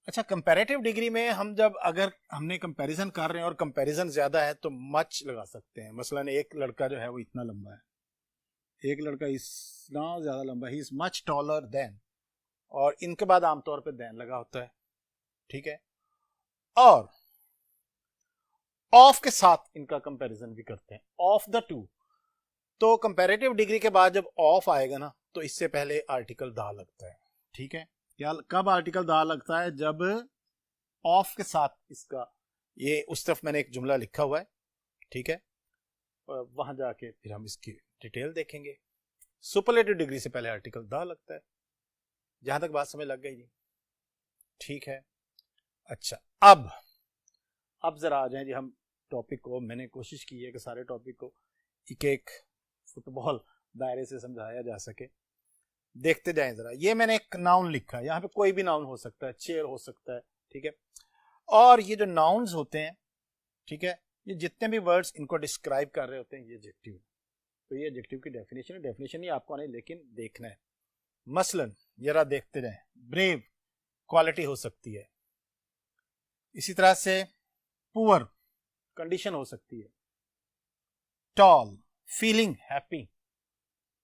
Speaker 1: अच्छा, कंपैरेटिव डिग्री में हम जब अगर हमने कंपैरिजन कर रहे हैं और कंपैरिजन ज्यादा है तो मच लगा सकते हैं। मसलन एक लड़का जो है वो इतना लंबा है, एक लड़का इतना ज्यादा लंबा, ही इज मच टॉलर देन, और इनके बाद आमतौर पे देन लगा होता है, ठीक है। और ऑफ के साथ इनका कंपैरिजन भी करते हैं, ऑफ द टू। तो कंपैरेटिव डिग्री के बाद जब ऑफ आएगा ना, तो इससे पहले आर्टिकल दा लगता है, ठीक है। क्या कब आर्टिकल दा लगता है? जब ऑफ के साथ इसका, ये उस तरफ मैंने एक जुमला लिखा हुआ है, ठीक है, वहां जाके फिर हम इसकी डिटेल देखेंगे। सुपरलेटिव डिग्री से पहले आर्टिकल दा लगता है। जहां तक बात समझ लग गई जी, ठीक है। अच्छा, अब जरा आ जाए जी हम टॉपिक को। मैंने कोशिश की है कि सारे टॉपिक को एक एक फुटबॉल दायरे से समझाया जा सके। देखते जाएं जरा। ये मैंने एक नाउन लिखा है, यहाँ पे कोई भी नाउन हो सकता है, चेयर हो सकता है, ठीक है। और ये जो नाउन्स होते हैं, ठीक है, ये जितने भी वर्ड्स इनको डिस्क्राइब कर रहे होते हैं, ये एडजेक्टिव है। तो ये एडजेक्टिव की डेफिनेशन है, डेफिनेशन ही आपको नहीं लेकिन देखना है। मसलन जरा देखते जाएं, ब्रेव क्वालिटी हो सकती है, इसी तरह से पुअर कंडीशन हो सकती है, टॉल फीलिंग हैप्पी,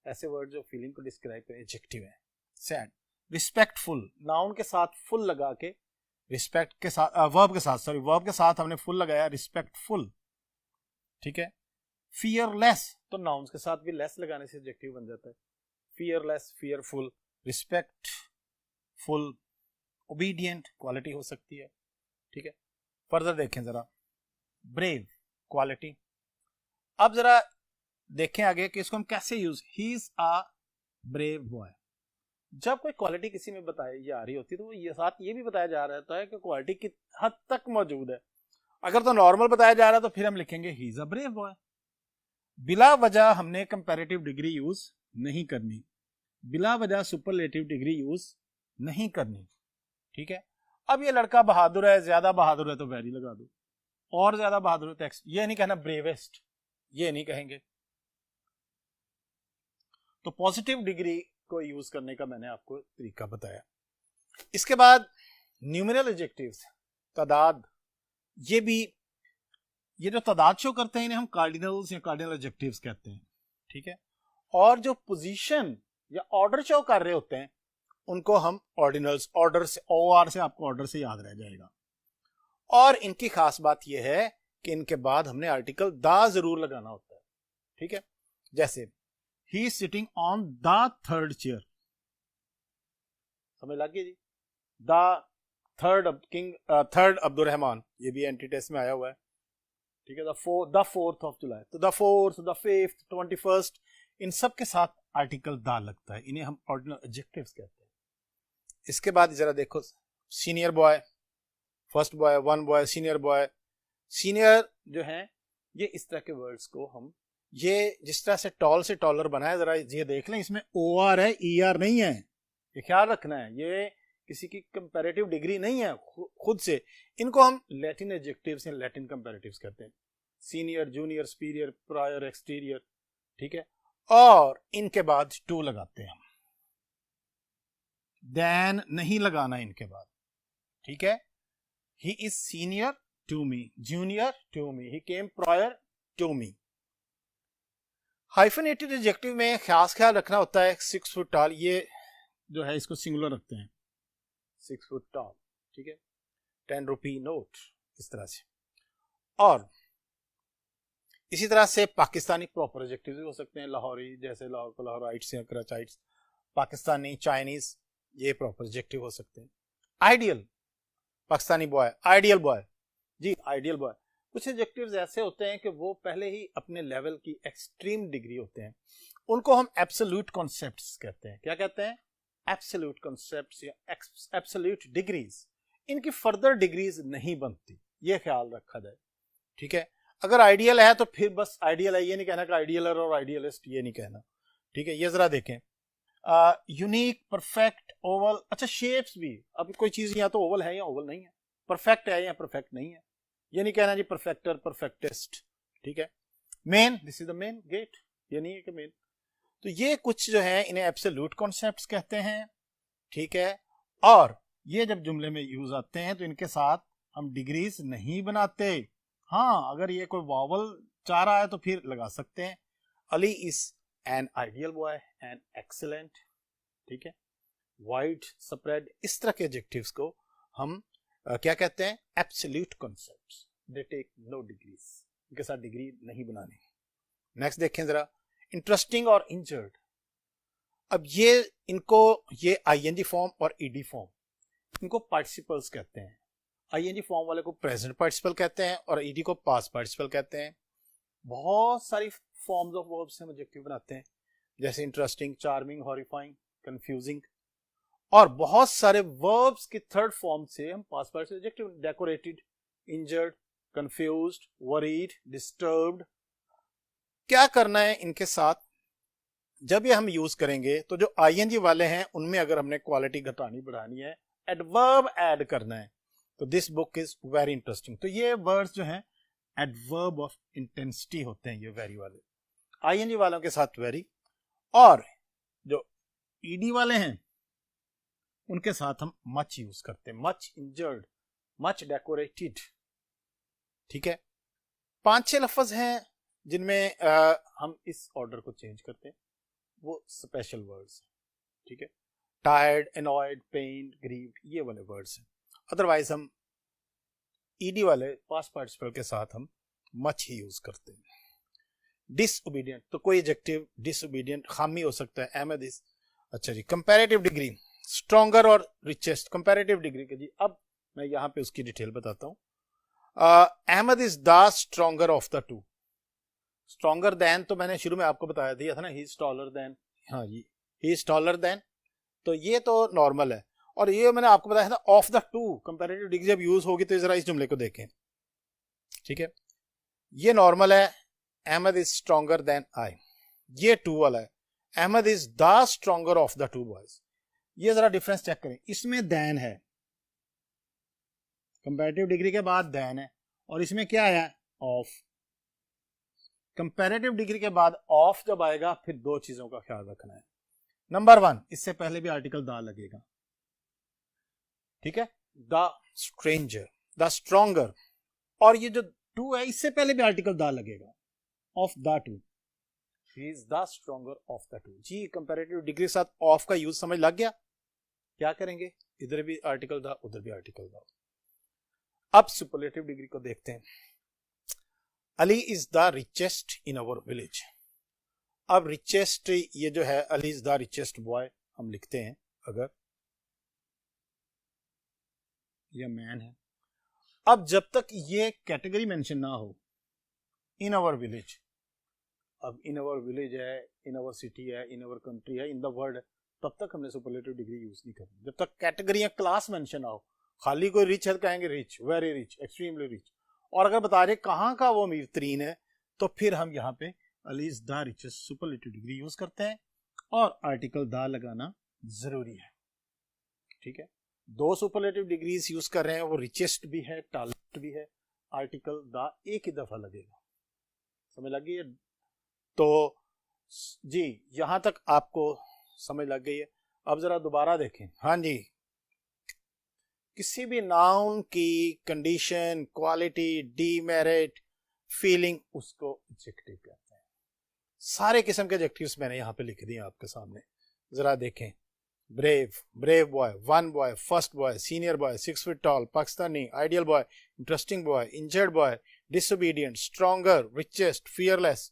Speaker 1: ऐसे वर्ड जो फीलिंग को डिस्क्राइब करें एडजेक्टिव है। सैड, रिस्पेक्टफुल, नाउन के साथ फुल लगा के, रिस्पेक्ट के साथ वर्ब के साथ, सॉरी वर्ब के साथ हमने फुल लगाया, रिस्पेक्टफुल, ठीक है। फियरलेस, तो नाउन्स के साथ भी लेस लगाने से एडजेक्टिव बन जाता है। Fearless, fearful, respectful, obedient quality हो सकती है, ठीक है। फर्दर देखें जरा, ब्रेव क्वालिटी। अब जरा देखें आगे कि इसको हम कैसे use, he is a brave boy. जब कोई क्वालिटी किसी में बताई जा रही होती है तो ये साथ ये भी बताया जा रहा है कि क्वालिटी किस हद तक मौजूद है। अगर तो नॉर्मल बताया जा रहा है तो फिर हम लिखेंगे he is a brave boy. बिला वजह हमने कंपैरेटिव डिग्री यूज नहीं करनी, बिला वजह सुपरलेटिव डिग्री यूज नहीं करनी, ठीक है। अब ये लड़का बहादुर है, ज्यादा बहादुर है तो वेरी लगा दो, और ज्यादा बहादुर है तो एक्स, ये नहीं कहना ब्रेवेस्ट, ये नहीं कहेंगे। तो पॉजिटिव डिग्री को यूज करने का मैंने आपको तरीका बताया। इसके बाद न्यूमेरल एडजेक्टिव्स, तादाद, ये भी, ये जो तादाद शो करते हैं इन्हें हम कार्डिनल्स या कार्डिनल एडजेक्टिव्स कहते हैं, ठीक है। और जो पोजीशन या ऑर्डर शो कर रहे होते हैं उनको हम ऑर्डिनल्स, ऑर्डर से, OR से आपको ऑर्डर से याद रह जाएगा। और इनकी खास बात यह है कि इनके बाद हमने आर्टिकल दा जरूर लगाना होता है, ठीक है। जैसे he is sitting on the third chair, समझ लग गई जी। The third king, third Abdul Rahman, ये भी एंटीटेस में आया हुआ है, ठीक है। द 4th ऑफ जुलाई, तो the 4th, the 5th, 21st, इन सब के साथ आर्टिकल दा लगता है, इन्हें हम ऑर्डिनल एडजेक्टिव्स कहते हैं। इसके बाद जरा देखो, senior boy, first boy, one boy, senior boy. Senior जो है ये इस तरह के वर्ड्स को हम, ये जिस तरह से टॉल से टॉलर बना है, जरा ये देख लें, इसमें OR है, ER नहीं है, ये ख्याल रखना है। ये किसी की कंपैरेटिव डिग्री नहीं है खुद से, इनको हम लैटिन एडजेक्टिव्स या लैटिन कंपैरेटिव्स कहते हैं। Senior, junior, superior, prior, exterior, ठीक है। और इनके बाद टू लगाते हैं हम, देन नहीं लगाना इनके बाद, ठीक है। He is senior to me, junior to me, he came prior to me. Hyphenated adjective में खास ख्याल रखना होता है 6 फुट टॉल, ये जो है इसको सिंगुलर रखते हैं, 6 फुट टॉल, ठीक है, 10 रुपी नोट, इस तरह से। और इसी तरह से पाकिस्तानी प्रॉपर एडजेक्टिव भी हो सकते हैं, लाहौरी, जैसे लाहौराइट्स या कराचाइट्स, पाकिस्तानी, चाइनीज, ये प्रॉपर एडजेक्टिव हो सकते हैं। Ideal, Pakistani boy, ideal boy, जी आइडियल बॉय। कुछ एडजेक्टिव्स ऐसे होते हैं कि वो पहले ही अपने लेवल की एक्सट्रीम डिग्री होते हैं, उनको हम एब्सोल्यूट कॉन्सेप्ट्स कहते हैं। क्या कहते हैं? एब्सोल्यूट कॉन्सेप्ट्स या एब्सोल्यूट डिग्रीज। इनकी फर्दर डिग्रीज नहीं बनती, ये ख्याल रखा जाए, ठीक है। अगर आइडियल है तो फिर बस आइडियल है, ये नहीं कहना कि आइडियलर और आइडियलिस्ट, ये नहीं कहना, ठीक है। ये जरा देखें, यूनिक, परफेक्ट, ओवल। अच्छा, शेप्स भी, अब कोई चीज या तो ओवल है या ओवल नहीं है, परफेक्ट है या परफेक्ट नहीं है, ये नहीं कहना जी परफेक्टर, परफेक्टेस्ट, ठीक है। Main, this is the main gate, ये नहीं है कि मेन। तो ये कुछ जो है इन्हें एब्सोल्यूट कॉन्सेप्ट्स कहते हैं, ठीक है। और ये जब जुमले में यूज आते हैं तो इनके साथ हम डिग्रीज नहीं बनाते। हाँ, अगर ये कोई वावल चाह रहा है तो फिर लगा सकते हैं। Ali is an ideal boy, an excellent, ठीक है, वाइड स्प्रेड, इस तरह के एडजेक्टिव्स को हम क्या कहते हैं? Absolute concepts, they take no degrees, इनके साथ डिग्री नहीं बनानी। नेक्स्ट देखें जरा, इंटरेस्टिंग और इंजर्ड। अब ये इनको, ये आईएनजी फॉर्म और ईडी फॉर्म, इनको पार्टिसिपल्स कहते हैं। आईएनजी फॉर्म वाले को प्रेजेंट पार्टिसिपल कहते हैं और ईडी को पास्ट पार्टिसिपल कहते हैं। बहुत सारी फॉर्म्स ऑफ वर्ब्स हम एडजेक्टिव बनाते हैं, जैसे इंटरेस्टिंग, चार्मिंग, हॉरिफाइंग, कंफ्यूजिंग। और बहुत सारे वर्ब्स की थर्ड फॉर्म से हम past participle adjective, decorated, injured, confused, worried, disturbed. क्या करना है इनके साथ? जब ये हम यूज करेंगे तो जो आईएनजी वाले हैं उनमें अगर हमने क्वालिटी घटानी बढ़ानी है, एडवर्ब ऐड करना है, तो this book is very interesting. तो ये वर्ड्स जो हैं एडवर्ब ऑफ इंटेंसिटी होते हैं, ये वेरी वाले आईएनजी वालों के साथ वेरी। और जो ईडी वाले हैं उनके साथ हम मच यूज करते हैं, मच इंजर्ड, मच डेकोरेटेड, ठीक है। 5-6 लफ्ज हैं जिनमें हम इस ऑर्डर को चेंज करते हैं, वो स्पेशल वर्ड्स, ठीक है। टायर्ड, एनॉयड, पेन, ग्रीव्ड, ये वाले वर्ड्स हैं। अदरवाइज हम ईडी वाले पास्ट पार्टिसिपल के साथ हम मच ही यूज करते हैं। डिसओबीडियंट, तो कोई एडजेक्टिव डिसओबीडियंट खामी हो सकता है। अहमद इज, अच्छा जी। कंपैरेटिव डिग्री, स्ट्रॉन्गर और रिचेस्ट, कंपैरेटिव डिग्री के जी, अब मैं यहां पे उसकी डिटेल बताता हूं। Ahmed is the stronger of the two. Stronger than तो मैंने शुरू में आपको बताया दिया था ना, ही इज टॉलर देन, हाँ जी, ही इज टॉलर देन, तो ये तो नॉर्मल है। और ये मैंने आपको बताया था of the to, comparative degree जब यूज होगी तो जरा इस जुमले को देखें, ठीक है। ये नॉर्मल है, Ahmed is stronger than I. ये टू वाला है, Ahmed is the stronger of the two boys. ये जरा डिफरेंस चेक करें, इसमें देन है, कंपैरेटिव डिग्री के बाद देन है, और इसमें क्या है? ऑफ। कंपैरेटिव डिग्री के बाद ऑफ जब आएगा फिर दो चीजों का ख्याल रखना है। नंबर 1, इससे पहले भी आर्टिकल द लगेगा, ठीक है, द स्ट्रेंजर, द स्ट्रॉन्गर। और ये जो टू है इससे पहले भी आर्टिकल द लगेगा, of the two, he is the stronger of the two. जी, कंपैरेटिव डिग्री के साथ ऑफ का यूज समझ लग गया। क्या करेंगे? इधर भी आर्टिकल द, उधर भी आर्टिकल द। अब सुपरलेटिव डिग्री को देखते हैं। Ali is the richest in our village. अब रिचेस्ट, ये जो है Ali is the richest boy, हम लिखते हैं अगर ये मैन है। अब जब तक ये कैटेगरी मेंशन ना हो, इन अवर विलेज, अब इन अवर विलेज है, इन अवर सिटी है, इन अवर कंट्री है, इन द वर्ल्ड, तब तक हमने सुपरलेटिव डिग्री यूज नहीं करनी। जब तक कैटेगरी या क्लास मेंशन ना हो, खाली कोई रिच है तो कहेंगे rich, very rich, extremely rich. और अगर बता रहे कहाँ का वो अमीर तरीन है, तो फिर हम यहाँ पे Ali is the richest superlative degree use करते हैं, और आर्टिकल द लगाना जरूरी है, ठीक है। 2 सुपरलेटिव डिग्रीज यूज कर रहे हैं, वो रिचेस्ट भी है, टॉलेंट भी है, आर्टिकल द एक ही दफा लगेगा। समझ लग गई है? तो जी, यहां तक आपको समझ लग गई है। अब जरा दोबारा देखें, हाँ जी, किसी भी नाउन की कंडीशन, क्वालिटी, डीमेरिट, फीलिंग, उसको एडजेक्टिव कहते हैं। सारे किस्म के एडजेक्टिव्स मैंने यहां पे लिख दिए आपके सामने, जरा देखें। Brave, brave boy, one boy, first boy, senior boy, 6 feet tall, Pakistani, ideal boy, interesting boy, injured boy, disobedient, stronger, richest, fearless.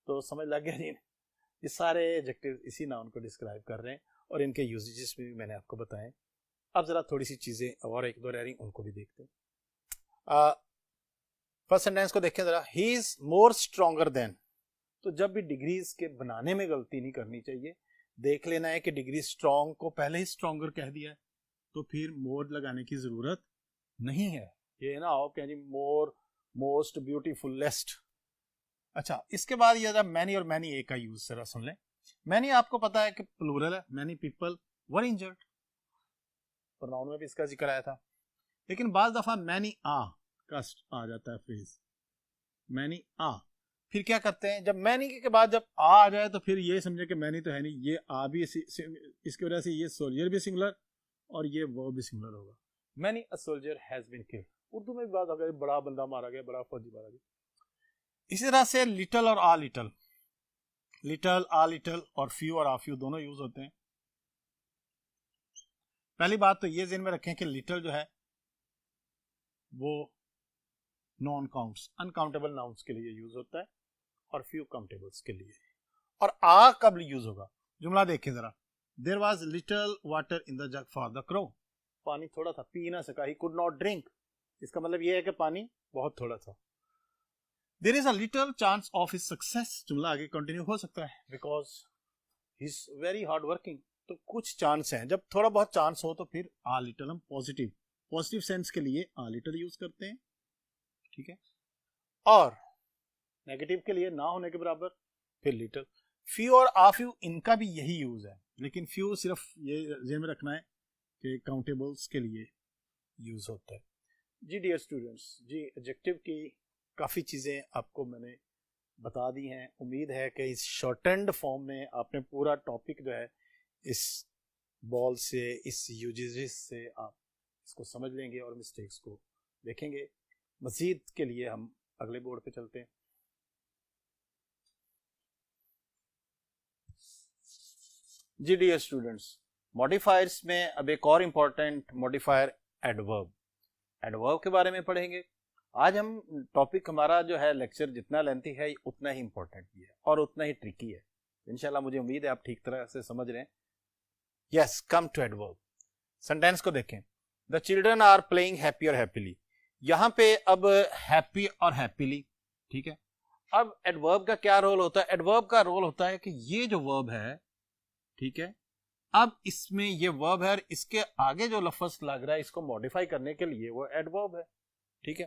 Speaker 1: तो समझ लग गया जी, ये सारे एडजेक्टिव इसी नाउन को डिस्क्राइब कर रहे हैं और इनके यूजेजेस भी मैंने आपको बताए। अब जरा थोड़ी सी चीजें और एक दो रह रही, उनको भी देखते हैं। फर्स्ट सेंटेंस को देखें जरा, he is more stronger than. तो जब भी डिग्रीज के बनाने में गलती नहीं करनी चाहिए, देख लेना है कि डिग्री स्ट्रॉन्ग को पहले ही स्ट्रॉन्गर कह दिया है, तो फिर मोर लगाने की जरूरत नहीं है। ये ना हो कि जी मोर, मोस्ट, ब्यूटीफुलेस्ट। अच्छा, इसके बाद ये मैनी और मैनी ए का यूज जरा सुन लें। मैनी आपको पता है कि प्लूरल है, many people were injured, pronoun में भी इसका जिक्र आया था। लेकिन बाज दफा मैनी आ का आ जाता है फ्रेज, मैनी आ। फिर क्या करते हैं, जब मैनी के बाद जब आ जाए तो फिर ये समझे कि मैनी तो है नहीं, ये आ भी, इसकी वजह से ये सोल्जर भी सिंगुलर और ये वो भी सिंगुलर होगा। Many a soldier has been killed, Urdu में भी बात हो गई, बड़ा बंदा मारा गया, बड़ा फौजी मारा गया। इसी तरह से लिटल और a little, little, a little और फ्यू और आ फ्यू दोनों यूज होते हैं। पहली बात तो ये ज़हन में रखें कि लिटल जो है वो नॉन काउंट्स, अनकाउंटेबल नाउन्स के लिए यूज होता है और फ्यू काउंटेबल्स के लिए। और आ कब यूज होगा, जुमला देखें जरा। There was little water in the jug for the crow, पानी थोड़ा था, पी ना सका, ही कुड नॉट ड्रिंक। इसका मतलब यह है कि पानी बहुत थोड़ा था। There is a little chance of his success, जुमला आगे कंटिन्यू हो सकता है, because he is very hard working. तो कुछ चांस हैं, जब थोड़ा बहुत चांस हो तो फिर आ लिटल हम पॉजिटिव, पॉजिटिव सेंस के लिए आ लिटल यूज करते हैं, ठीक है। और नेगेटिव के लिए ना होने के बराबर फिर लिटल। फ्यू और आ फ्यू इनका भी यही यूज है, लेकिन फ्यू सिर्फ ये ध्यान में रखना है कि काउंटेबल्स के लिए यूज होता है। जी डियर स्टूडेंट्स, जी एडजेक्टिव की काफ़ी चीज़ें आपको मैंने बता दी हैं। उम्मीद है कि इस शॉर्टेंड फॉर्म में आपने पूरा टॉपिक जो है इस बॉल से, इस यूजेस से आप इसको समझ लेंगे और मिस्टेक्स को देखेंगे। मज़ीद के लिए हम अगले बोर्ड पे चलते हैं। जी डियर स्टूडेंट्स, मॉडिफायर्स में अब एक और इम्पॉर्टेंट मॉडिफायर एडवर्ब, एडवर्ब के बारे में पढ़ेंगे। आज हम टॉपिक, हमारा जो है लेक्चर जितना लेंथी है उतना ही इम्पोर्टेंट भी है और उतना ही ट्रिकी है। इंशाल्लाह मुझे उम्मीद है आप ठीक तरह से समझ रहे हैं। Yes, come to adverb. Sentence को देखें, the children are playing happy और हैप्पीली। यहां पे अब हैप्पी और हैप्पीली, ठीक है। अब एडवर्ब का क्या रोल होता है, एडवर्ब का रोल होता है कि ये जो वर्ब है, ठीक है, अब इसमें ये वर्ब है और इसके आगे जो लफ्ज लग रहा है इसको मॉडिफाई करने के लिए वो एडवर्ब है, ठीक है।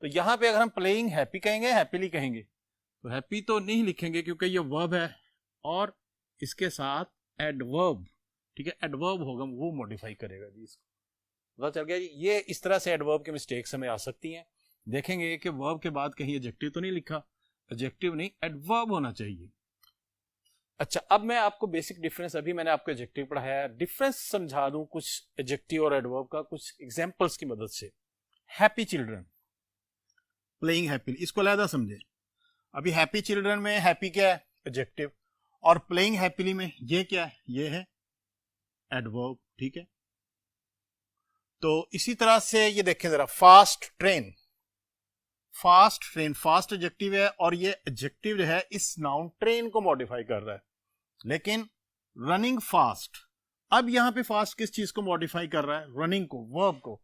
Speaker 1: तो यहां पे अगर हम प्लेइंग हैप्पी कहेंगे, हैप्पीली कहेंगे, तो हैप्पी तो नहीं लिखेंगे क्योंकि ये वर्ब है और इसके साथ एडवर्ब, ठीक है, एडवर्ब होगा, वो मॉडिफाई करेगा जी इसको। पता चल गया जी। ये इस तरह से एडवर्ब की मिस्टेक्स हमें आ सकती हैं। देखेंगे कि वर्ब के बाद कहीं एडजेक्टिव तो नहीं लिखा, एडजेक्टिव नहीं, एडवर्ब होना चाहिए। अच्छा, अब मैं आपको बेसिक डिफरेंस, अभी मैंने आपको एडजेक्टिव पढ़ाया है, डिफरेंस समझा दूं कुछ एडजेक्टिव और एडवर्ब का कुछ एग्जांपल्स की मदद से। हैप्पी चिल्ड्रन, प्लेइंग हैप्पीली, इसको अलग समझे। अभी हैप्पी चिल्ड्रन में हैप्पी क्या है, एडजेक्टिव, और प्लेइंग हैप्पीली में ये क्या है, ये है एडवर्ब, ठीक है। तो इसी तरह से ये देखें जरा, fast train, fast train, fast adjective है और ये एडजेक्टिव जो है इस नाउन ट्रेन को मॉडिफाई कर रहा है। लेकिन रनिंग फास्ट, अब यहां पे फास्ट किस चीज को मॉडिफाई कर रहा है, रनिंग को, वर्ब को।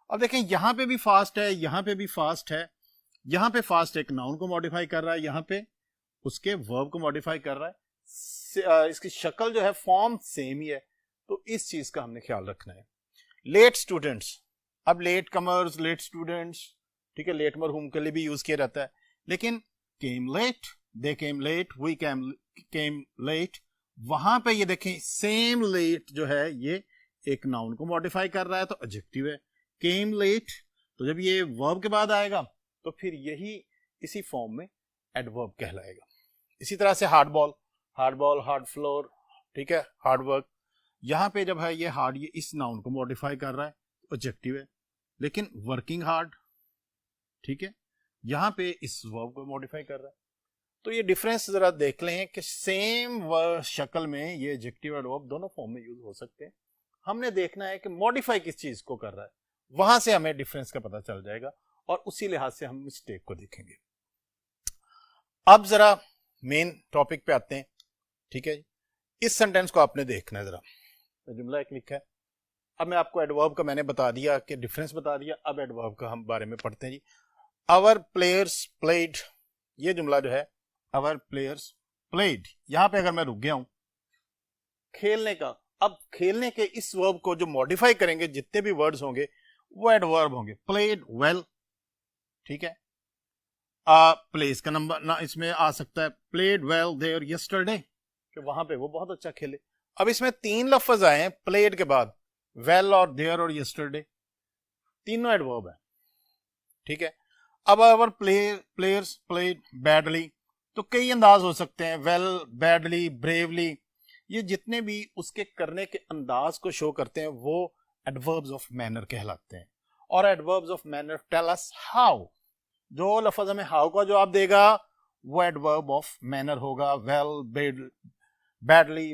Speaker 1: अब देखें यहां पे भी फास्ट है, यहां पे भी फास्ट है, यहां पे फास्ट एक नाउन को मॉडिफाई कर रहा है, यहां पे उसके वर्ब को मॉडिफाई कर रहा है। इसकी शक्ल जो है, फॉर्म सेम ही है, तो इस चीज का हमने ख्याल रखना है। लेट स्टूडेंट्स, अब लेट कमर्स, लेट स्टूडेंट्स, ठीक है, लेट मरहूम के लिए भी यूज किया जाता है। लेकिन came late, they came late, we came late, वहां पे ये देखें सेम लेट जो है ये एक नाउन को मॉडिफाई कर रहा है, तो एडजेक्टिव है। केम लेट, तो जब ये वर्ब के बाद आएगा तो फिर यही इसी फॉर्म में एडवर्ब कहलाएगा। इसी तरह से hard ball, hard ball, hard floor, ठीक है, हार्ड वर्क, यहां पे जब है ये हार्ड, ये इस नाउन को मॉडिफाई कर रहा है, ऑब्जेक्टिव है, लेकिन वर्किंग हार्ड, ठीक है, यहां पे इस वर्ब को मॉडिफाई कर रहा है। तो ये डिफरेंस जरा देख लें कि सेम शक्ल में ये एडजेक्टिव एडवर्ब दोनों फॉर्म में यूज हो सकते हैं। हमने देखना है कि मॉडिफाई किस चीज को कर रहा है, वहां से हमें डिफरेंस का पता चल जाएगा और उसी लिहाज से हम मिस्टेक को देखेंगे। अब जरा मेन टॉपिक पे आते हैं, ठीक है जी। इस सेंटेंस को आपने देखना है, जरा जुमला एक लिखा है। अब मैं आपको एडवर्ब का मैंने बता दिया कि डिफरेंस बता दिया, अब एडवर्ब का हम बारे में पढ़ते हैं जी। आवर प्लेयर्स प्लेड, ये जुमला जो है आवर प्लेयर्स प्लेड, यहां पे अगर मैं रुक गया हूं खेलने का, अब खेलने के इस वर्ब को जो मॉडिफाई करेंगे जितने भी वर्ड्स होंगे वो एडवर्ब होंगे। प्लेड वेल, ठीक है, प्लेस का नंबर ना इसमें आ सकता है, प्लेड वेल देयर यस्टरडे, कि वहां पे वो बहुत अच्छा खेले। अब इसमें तीन लफ्ज आए हैं प्लेड के बाद, वेल और देयर और यस्टरडे, तीनों एडवर्ब है, ठीक है। अब अवर प्लेयर्स प्लेड बैडली, तो कई अंदाज हो सकते हैं, वेल, बैडली, ब्रेवली, ये जितने भी उसके करने के अंदाज को शो करते हैं वो एडवर्ब्स ऑफ मैनर कहलाते हैं। और adverbs of manner tell us how, जो लफ्ज हमें हाउ का जवाब देगा वो एडवर्ब ऑफ मैनर होगा। Well, badly,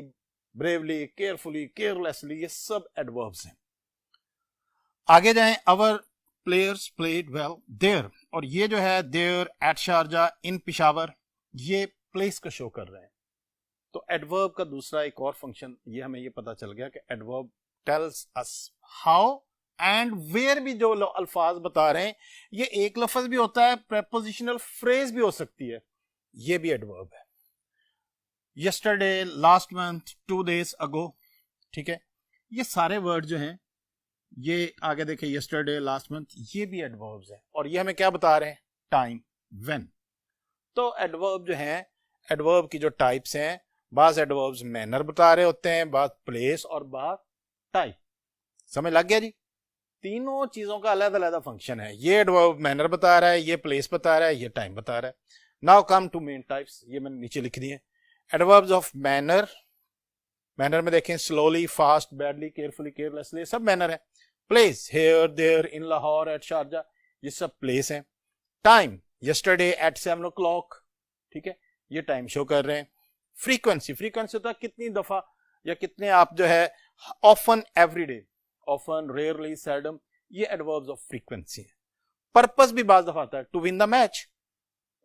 Speaker 1: bravely, carefully, carelessly, ये सब एडवर्ब्स हैं। आगे जाएं, our players played well there, और ये जो है there, at Sharjah, in Peshawar, ये प्लेस को शो कर रहे हैं। तो एडवर्ब का दूसरा एक और फंक्शन ये हमें ये पता चल गया कि adverb tells us how and where, भी जो अल्फाज बता रहे हैं ये एक लफ्ज भी होता है, प्रेपोजिशनल फ्रेज भी हो सकती है, ये भी एडवर्ब है। यस्टरडे, लास्ट मंथ, 2 days अगो, ठीक है, ये सारे वर्ड जो हैं, ये आगे देखिए यस्टरडे, लास्ट मंथ, ये भी एडवर्ब्स हैं। और ये हमें क्या बता रहे हैं, टाइम, व्हेन। तो एडवर्ब जो हैं, एडवर्ब की जो टाइप्स हैं, बाज एडवर्ब्स मैनर बता रहे होते हैं, बाज प्लेस और बाज टाइप। समझ लग गया जी? तीनों चीजों का अलग अलग फंक्शन है। ये एडवर्ब मैनर बता रहा है, ये प्लेस बता रहा है, ये टाइम बता रहा है। Now come to main types, ये मैंने नीचे लिख दिए। एडवर्ब्स ऑफ मैनर, मैनर में देखें slowly, fast, badly, carefully, carelessly, सब मैनर है। Place, here, there, in Lahore, at Sharjah, ये सब प्लेस है। टाइम, यस्टरडे एट 7 o'clock, ठीक है, ये टाइम शो कर रहे हैं। फ्रीक्वेंसी, फ्रीक्वेंसी होता है कितनी दफा या कितने आप जो है, often, everyday, often, rarely, seldom, ये एडवर्ब्स ऑफ फ्रीक्वेंसी है। पर्पस भी बाज दफा आता है, to win the match,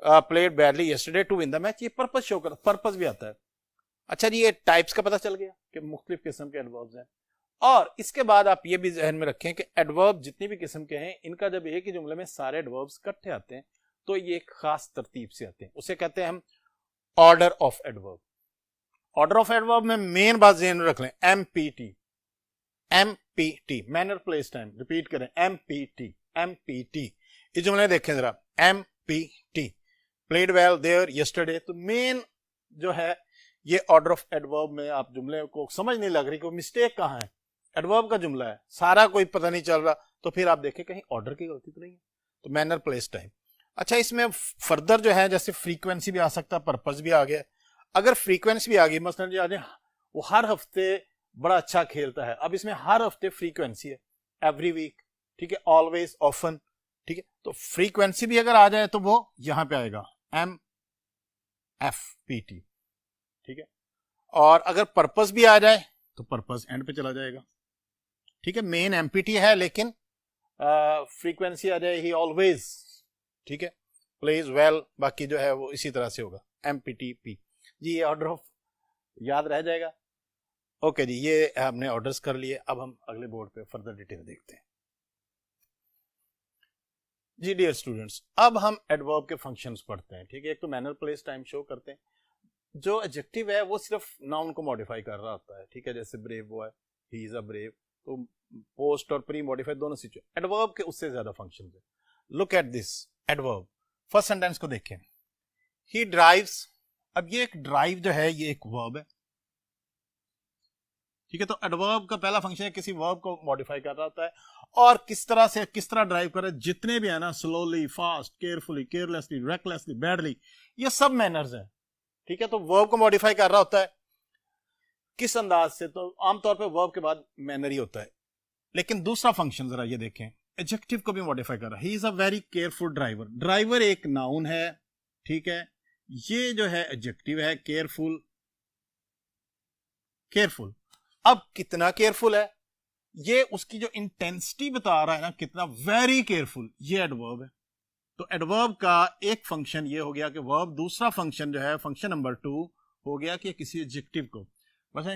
Speaker 1: played badly yesterday to win the match, ये पर्पस शो करता है, पर्पस भी आता है। अच्छा जी, ये टाइप्स का पता चल गया कि मुख्तलिफ किस्म के एडवर्ब्स हैं। और इसके बाद आप ये भी ज़हन में रखें कि एडवर्ब जितनी भी किस्म के हैं, इनका जब एक ही जुमले में सारे एडवर्ब्स इकट्ठे आते हैं तो ये एक खास तरतीब से आते हैं, उसे कहते हैं हम order of adverb. Order of adverb में मेन बात ज़हन में रख लें, MPT, MPT, manner, place, time, repeat करें, एमपीटी, एमपीटी। इस जुमले देखें जरा, MPT, played well, there, yesterday. तो मेन जो है ये ऑर्डर ऑफ एडवर्ब में आप जुमले को समझ नहीं लग रही कि मिस्टेक कहां है, एडवर्ब का जुमला है, सारा कोई पता नहीं चल रहा, तो फिर आप देखें कहीं ऑर्डर की गलती तो नहीं है। तो मैनर, प्लेस, टाइम। अच्छा, इसमें फर्दर जो है जैसे फ्रीक्वेंसी भी आ सकता है, पर्पस भी आ गया। अगर फ्रीक्वेंसी भी आ गई, मसलन जो वो हर हफ्ते बड़ा अच्छा खेलता है, अब इसमें हर हफ्ते फ्रीक्वेंसी है, एवरी वीक, ठीक है, ऑलवेज, ऑफन, ठीक है। तो फ्रीक्वेंसी भी अगर आ जाए तो वो यहां पे आएगा, एम एफ पी टी, ठीक है। और अगर पर्पस भी आ जाए तो पर्पस एंड पे चला जाएगा, ठीक है। मेन एमपीटी है लेकिन फ्रीक्वेंसी आ जाए ही ऑलवेज, ठीक है, प्लेज वेल, बाकी जो है वो इसी तरह से होगा, एमपीटी पी जी। ये ऑर्डर ऑफ याद रह जाएगा। ओके जी, ये हमने ऑर्डर्स कर लिए। अब हम अगले बोर्ड पे फर्दर डिटेल देखते हैं जी। डियर स्टूडेंट्स, अब हम एडवर्ब के फंक्शंस पढ़ते हैं, ठीक है। एक तो मैनर, प्लेस, टाइम शो करते हैं। जो एडजेक्टिव है वो सिर्फ नाउन को मॉडिफाई कर रहा होता है, ठीक है, जैसे ब्रेव वो है, ही इज अ ब्रेव, तो पोस्ट और प्री मॉडिफाई दोनों सिचुएशन। एडवर्ब के उससे ज्यादा फंक्शंस है। Look at this adverb, first sentence को देखें, ही ड्राइव्स। अब ये एक ड्राइव जो है ये एक वर्ब है, ठीक है। तो एडवर्ब का पहला फंक्शन है किसी वर्ब को मॉडिफाई कर रहा होता है, और किस तरह से, किस तरह ड्राइव कर रहा है, जितने भी है ना, slowly, fast, carefully, carelessly, recklessly, badly, ये सब मैनर्स हैं, ठीक है। तो वर्ब को मॉडिफाई कर रहा होता है किस अंदाज से, तो आमतौर पे वर्ब के बाद मैनर ही होता है। लेकिन दूसरा फंक्शन जरा ये देखें, एडजेक्टिव को भी मॉडिफाई कर रहा है। He is a very careful driver. Driver एक नाउन है, ठीक है, ये जो है एडजेक्टिव है, केयरफुल। केयरफुल, अब कितना केयरफुल है, ये उसकी जो इंटेंसिटी बता रहा है ना, कितना वेरी केयरफुल, ये एडवर्ब है। तो एडवर्ब का एक फंक्शन ये हो गया कि वर्ब, दूसरा फंक्शन जो है फंक्शन नंबर 2 हो गया कि किसी एडजेक्टिव को बस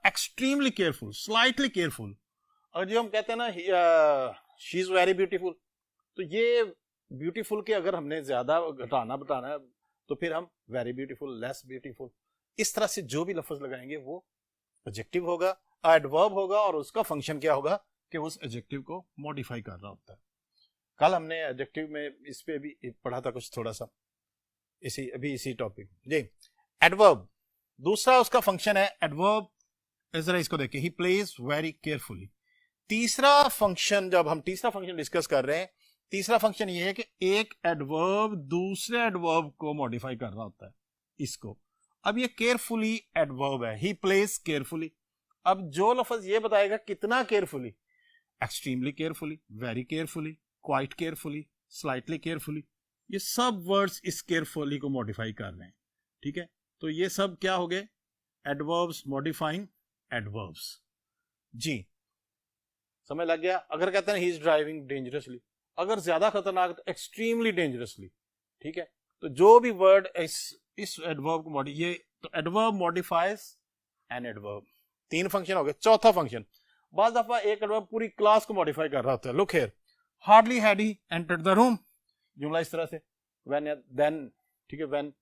Speaker 1: एक्सट्रीमली केयरफुल, स्लाइटली केयरफुल। और जो हम कहते हैं ना शी इज वेरी ब्यूटीफुल, तो ये ब्यूटीफुल के अगर हमने ज्यादा घटाना बताना है तो फिर हम वेरी ब्यूटीफुल, लेस ब्यूटीफुल, इस तरह से जो भी लफ्ज लगाएंगे वो एडजेक्टिव होगा, एडवर्ब होगा, और उसका फंक्शन क्या होगा कि उस एडजेक्टिव को मॉडिफाई कर रहा होता है। कल हमने एडजेक्टिव में इस पे भी पढ़ा था कुछ थोड़ा सा, इसी टॉपिक जी। एडवर्ब दूसरा उसका फंक्शन है, एडवर्ब जरा इसको देखिए, ही प्लेज वेरी केयरफुली। तीसरा फंक्शन, जब हम तीसरा फंक्शन डिस्कस कर रहे हैं, तीसरा फंक्शन ये है कि एक एडवर्ब दूसरे एडवर्ब को मॉडिफाई कर रहा होता है इसको। अब ये केयरफुली एडवर्ब है, ही प्लेज केयरफुली। अब जो लफ्ज ये बताएगा कितना carefully, extremely carefully, very carefully, quite carefully, slightly carefully, ये सब वर्ड्स इस केयरफुली को मॉडिफाई कर रहे हैं, ठीक है। तो ये सब क्या हो गए, एडवर्ब्स मॉडिफाइंग एडवर्ब्स जी। समझ लग गया। अगर कहते हैं ही इज ड्राइविंग डेंजरसली, अगर ज्यादा खतरनाक तो एक्सट्रीमली डेंजरसली, ठीक है। तो जो भी वर्ड इस एडवर्ब को ये तो adverb modifies an adverb. 3 function हो गए। चौथा फंक्शन, बाज़ दफा एक एडवर्ब पूरी क्लास को मॉडिफाई कर रहा होता है। Look here, hardly had he entered the room, जुमला इस तरह से, व्हेन देन, ठीक है, व्हेन।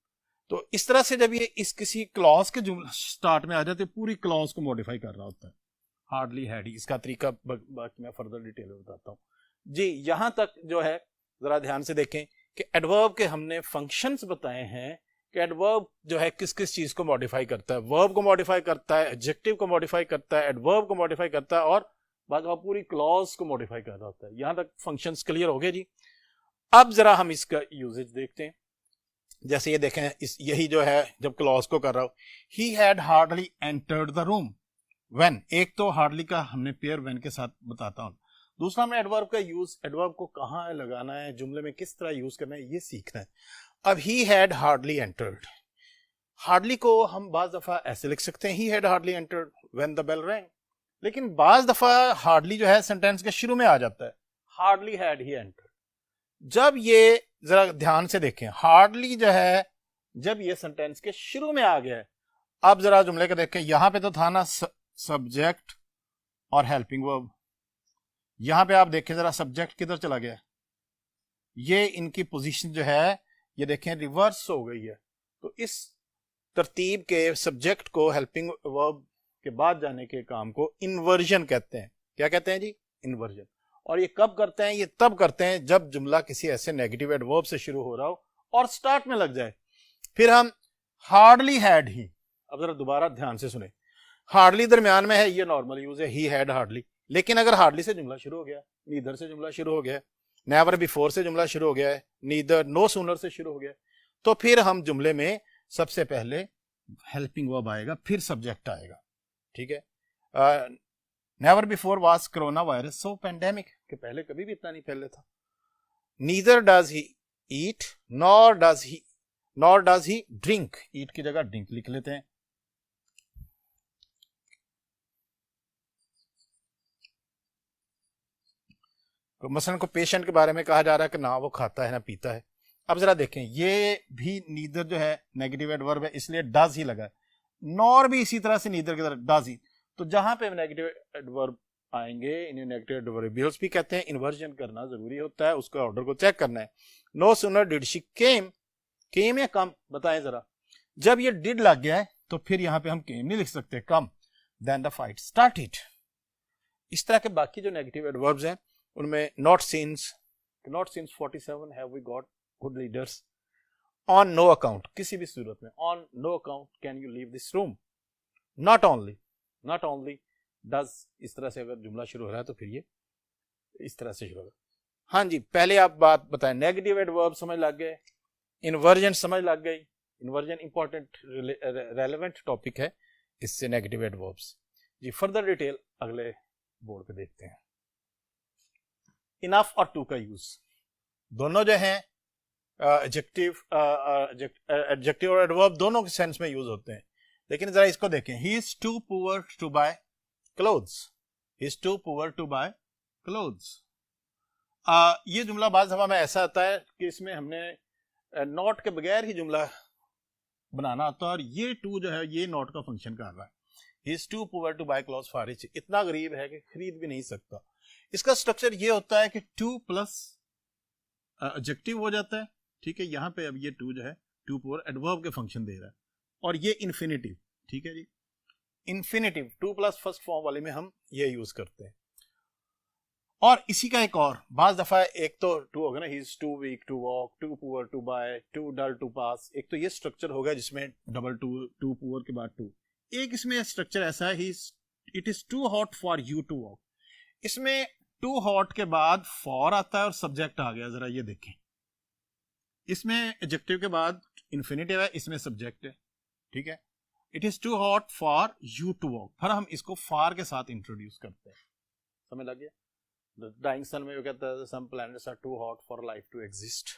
Speaker 1: तो इस तरह से जब ये इस किसी क्लॉज के जुमला स्टार्ट में आ जाते, पूरी क्लॉज को मॉडिफाई कर रहा होता है। हार्डली हैड ही, इसका तरीका बाकी मैं फर्दर डिटेल में बताता हूँ जी। यहां तक जो है जरा ध्यान से देखें कि एडवर्ब के हमने फंक्शंस बताए हैं कि एडवर्ब जो है किस किस चीज को मॉडिफाई करता है। वर्ब को मॉडिफाई करता है, एडजेक्टिव को मॉडिफाई करता है, एडवर्ब को मॉडिफाई करता है, और बाद में पूरी क्लॉज को मॉडिफाई कर रहा होता है। यहां तक फंक्शंस क्लियर हो गए जी। अब जरा हम इसका यूजेज देखते हैं। जैसे ये देखें, यही जो है जब क्लॉज को कर रहा हूं, ही had hardly entered the room when, एक तो हार्डली का हमने पेयर व्हेन के साथ बताता हूं। दूसरा हमने एडवर्ब का यूज, एडवर्ब को कहां लगाना है, जुमले में किस तरह यूज करना है, ये सीखना है। अब he had hardly entered, hardly को हम बाज दफा ऐसे लिख सकते हैं, he had hardly entered when the bell rang, लेकिन बाज दफा हार्डली जो है सेंटेंस के शुरू में आ जाता है, हार्डली हैड ही एंटर्ड। जब ये जरा ध्यान से देखें, हार्डली जो है जब ये सेंटेंस के शुरू में आ गया है, अब जरा जुमले को देखें, यहां पे तो था ना सब्जेक्ट और हेल्पिंग वर्ब, यहां पे आप देखें जरा सब्जेक्ट किधर चला गया, ये इनकी पोजीशन जो है ये देखें रिवर्स हो गई है। तो इस तरतीब के सब्जेक्ट को हेल्पिंग वर्ब के बाद जाने के काम को इन्वर्जन कहते हैं। क्या कहते हैं जी? इन्वर्जन। और ये कब करते हैं? ये तब करते हैं जब जुमला किसी ऐसे नेगेटिव एडवर्ब से शुरू हो रहा हो और स्टार्ट में लग जाए। फिर हम हार्डली हैड ही, अब जरा दोबारा ध्यान से सुने, हार्डली दरमियान में है, ये नॉर्मल यूज है, ही हैड हार्डली। लेकिन अगर हार्डली से जुमला शुरू हो गया, नीदर से जुमला शुरू हो गया, नेवर बिफोर से जुमला शुरू हो गया है, नीदर नो सूनर से शुरू हो गया, तो फिर हम जुमले में सबसे पहले हेल्पिंग वर्ब आएगा, फिर सब्जेक्ट आएगा। ठीक है। Never before was corona virus so pandemic, के पहले कभी भी इतना नहीं फैले था। Neither does he eat nor does he drink, eat की जगह ड्रिंक लिख लेते हैं। तो मसलन को पेशेंट के बारे में कहा जा रहा है कि ना वो खाता है ना पीता है। अब जरा देखें, ये भी नीदर जो है नेगेटिव एडवर्ब है, इसलिए डज ही लगा है। नॉर भी इसी तरह से नीदर की तरह डज ही। तो जहां पे नेगेटिव एडवर्ब आएंगे, इन्हें नेगेटिव एडवर्बियल्स भी कहते हैं। इन्वर्जन करना जरूरी होता है, उसका ऑर्डर को चेक करना है। No sooner did she came, came या कम बताएं जरा। जब ये डिड लग गया है तो फिर यहां पे हम केम नहीं लिख सकते, come. Then the fight started. इस तरह के बाकी जो नेगेटिव एडवर्ब्स हैं उनमें not since 47 have we got good leaders, on no account, किसी भी सूरत में, on no account can you leave this room, not only does, इस तरह से अगर जुमला शुरू हो रहा है तो फिर ये इस तरह से शुरू होगा। हाँ जी, पहले आप बात बताएं, नेगेटिव एडवर्ब समझ लग गए, इन्वर्जन समझ लग गई। इन्वर्जन इंपॉर्टेंट रेलेवेंट टॉपिक है, इससे नेगेटिव एडवर्ब्स जी। फर्दर डिटेल अगले बोर्ड पे देखते हैं। इनफ और टू का यूज दोनों जो हैं एडजेक्टिव और एडवर्ब दोनों के सेंस में यूज होते हैं, लेकिन जरा इसको देखें। He is too poor to buy clothes, he is too poor to buy clothes. ये जुमला बाज़ दफा में ऐसा आता है कि इसमें हमने नॉट के बगैर ही जुमला बनाना होता है, और ये टू जो है ये नॉट का फंक्शन कर रहा है। He is too poor to buy clothes for rich, इतना गरीब है कि खरीद भी नहीं सकता। इसका स्ट्रक्चर ये होता है कि टू प्लस एडजेक्टिव हो जाता है, ठीक है। यहां पे अब ये टू जो है टू पुअर एडवर्ब के फंक्शन दे रहा है, और ये इन्फिनिटिव, ठीक है जी। Infinitive to plus first form वाले में हम ये यूज करते हैं। और इसी का एक और बाज दफा एक तो टू होगा ना, he is too weak to walk, too poor to buy, too dull to pass. एक तो ये स्ट्रक्चर होगा जिसमें डबल टू, टू पुअर के बाद टू। एक इसमें स्ट्रक्चर ऐसा है, it is too hot for you to walk. इसमें टू हॉट के बाद फॉर आता है और सब्जेक्ट आ गया, जरा ये देखें। इसमें एडजेक्टिव के बाद इन्फिनिटिव है, इसमें सब्जेक्ट है, ठीक है। It is too hot for you to walk, फिर हम इसको फॉर के साथ इंट्रोड्यूस करते हैं। समझ लग गया? डाइंग सन में वो कहता है some planets are too hot for life to exist.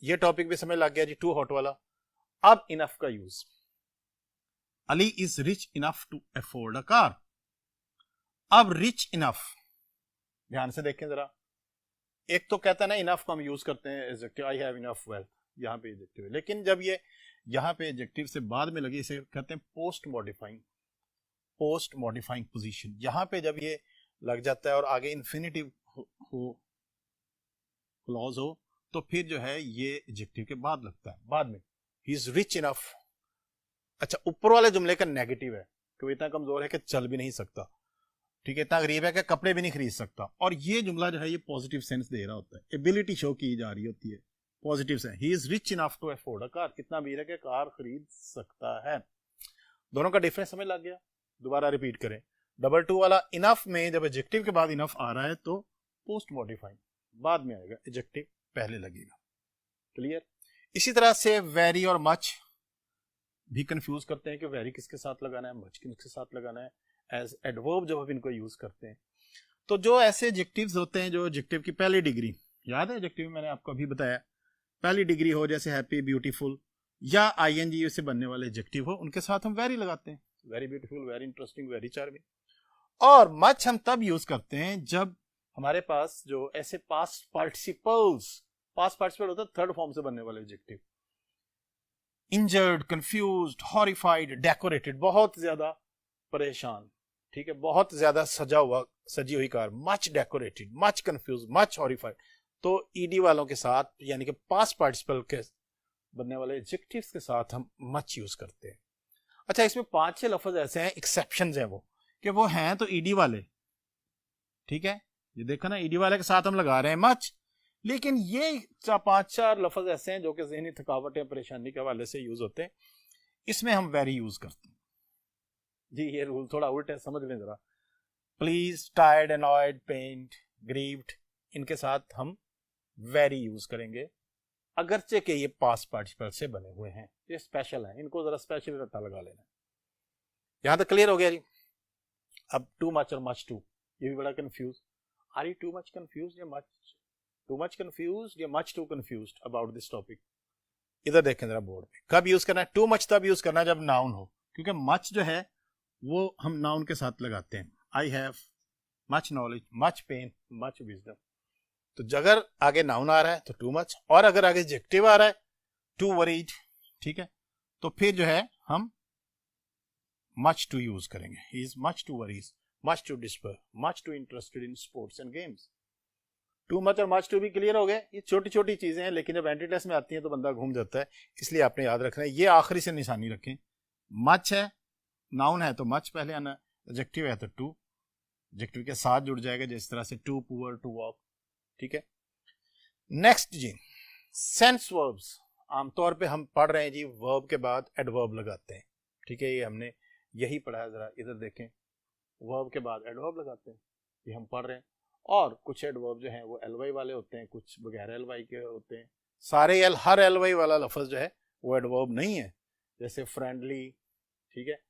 Speaker 1: ये टॉपिक भी समझ लग गया जी, टू हॉट वाला। अब इनफ का use, Ali is rich enough to afford a car. अब रिच इनफ ध्यान से देखें जरा। एक तो कहता है ना इनफ को हम यूज करते हैं adjective, I have enough wealth, यहां पे एडजेक्टिव है। लेकिन जब ये यहां पे एडजेक्टिव से बाद में लगे, इसे कहते हैं पोस्ट मॉडिफाइंग पोजीशन। यहां पे जब ये लग जाता है और आगे इन्फिनिटिव हो क्लॉज हो, तो फिर जो है ये एडजेक्टिव के बाद लगता है, बाद में। ही इज रिच इनफ। अच्छा, ऊपर वाले जुमले का नेगेटिव है कि वो इतना कमजोर है कि चल भी नहीं सकता, ठीक है, इतना गरीब है कि कपड़े भी नहीं खरीद सकता। और ये जुमला जो है ये पॉजिटिव सेंस दे रहा होता है, एबिलिटी शो की जा रही होती है, positive sense. He is rich enough to afford a car, कितना अमीर है कि कार खरीद सकता है। दोनों का डिफरेंस हमें लग गया। दोबारा रिपीट करें। डबल टू वाला इनफ में जब एडजेक्टिव के बाद इनफ आ रहा है तो पोस्ट मॉडिफाइंग बाद में आएगा, एडजेक्टिव पहले लगेगा। क्लियर? इसी तरह से वेरी और मच भी कंफ्यूज करते हैं कि वेरी किसके साथ लगाना है, मच किसके साथ लगाना है एज एडवर्ब जब हम इनको यूज करते हैं। तो जो ऐसे एडजेक्टिव्स होते हैं जो एडजेक्टिव की पहली डिग्री, याद है एडजेक्टिव मैंने आपको अभी बताया, पहली डिग्री हो, जैसे हैप्पी, ब्यूटीफुल या आईएनजी से बनने वाले एडजेक्टिव हो, उनके साथ हम वेरी लगाते हैं। Very beautiful, very interesting, very charming. और मच हम तब यूज करते हैं जब हमारे पास जो ऐसे पास्ट पार्टिसिपल होता है थर्ड फॉर्म से बनने वाले adjective. Injured, confused, horrified, decorated, बहुत ज्यादा परेशान, ठीक है, बहुत ज्यादा सजी हुई car, much decorated, much confuse, much horrified. तो ईडी वालों के साथ यानी कि पास्ट पार्टिसिपल के बनने वाले एडजेक्टिव्स के साथ हम मच यूज करते हैं। अच्छा, इसमें 5-6 लफ्ज ऐसे हैं, एक्सेप्शंस हैं वो, कि वो हैं तो ईडी वाले, ठीक है, ये देखा ना, ईडी वाले के साथ हम लगा रहे हैं मच। लेकिन ये 5-4 लफ्ज ऐसे हैं जो कि ज़हनी थकावट या परेशानी के हवाले से यूज होते हैं, इसमें हम वेरी यूज करते हैं। जी ये रूल थोड़ा उल्टा है, समझ लें जरा। प्लीज, टायर्ड, अनॉयड, पेन्ड, ग्रीव्ड, इनके साथ हम वेरी यूज करेंगे, अगरचे के ये पास्ट पार्टिसिपल से बने हुए हैं, ये स्पेशल है, इनको जरा स्पेशल रट्टा लगा लेना। यहां तक क्लियर हो गया जी? अब टू मच और मच टू, ये भी बड़ा confuse. Are you too much confuse या मच कंफ्यूज या much too confuse about this topic? इधर देखें जरा बोर्ड पे। कब यूज करना है टू मच? तब यूज करना है जब नाउन हो, क्योंकि मच जो है वो हम नाउन के साथ लगाते हैं। I have much knowledge, much pain, much wisdom. तो अगर आगे नाउन आ रहा है तो टू मच, और अगर आगे एडजेक्टिव आ रहा है टू वरीड, ठीक है, तो फिर जो है हम मच टू यूज करेंगे। He is much too worries, much too despair, much too interested in sports and games. Too much और मच टू भी क्लियर हो गए। ये छोटी छोटी चीजें हैं, लेकिन जब एंट्री टेस्ट में आती हैं तो बंदा घूम जाता है, इसलिए आपने याद रखना है। ये आखिरी से निशानी रखें। मच है, नाउन है तो मच पहले आना, एडजेक्टिव है तो टू, एडजेक्टिव के साथ जुड़ जाएगा, जिस तरह से टू पुअर, टू वॉक, ठीक है। नेक्स्ट जी, सेंस वर्ब्स। आमतौर पे हम पढ़ रहे हैं जी वर्ब के बाद एडवर्ब लगाते हैं, ठीक है, ये हमने यही पढ़ा है। जरा इधर देखें, वर्ब के बाद एडवर्ब लगाते हैं, ये हम पढ़ रहे हैं। और कुछ एडवर्ब जो हैं वो एलवाई वाले होते हैं, कुछ बगैर एलवाई के होते हैं। सारे हर एलवाई वाला लफ्ज जो है वो एडवर्ब नहीं है। जैसे फ्रेंडली, ठीक है,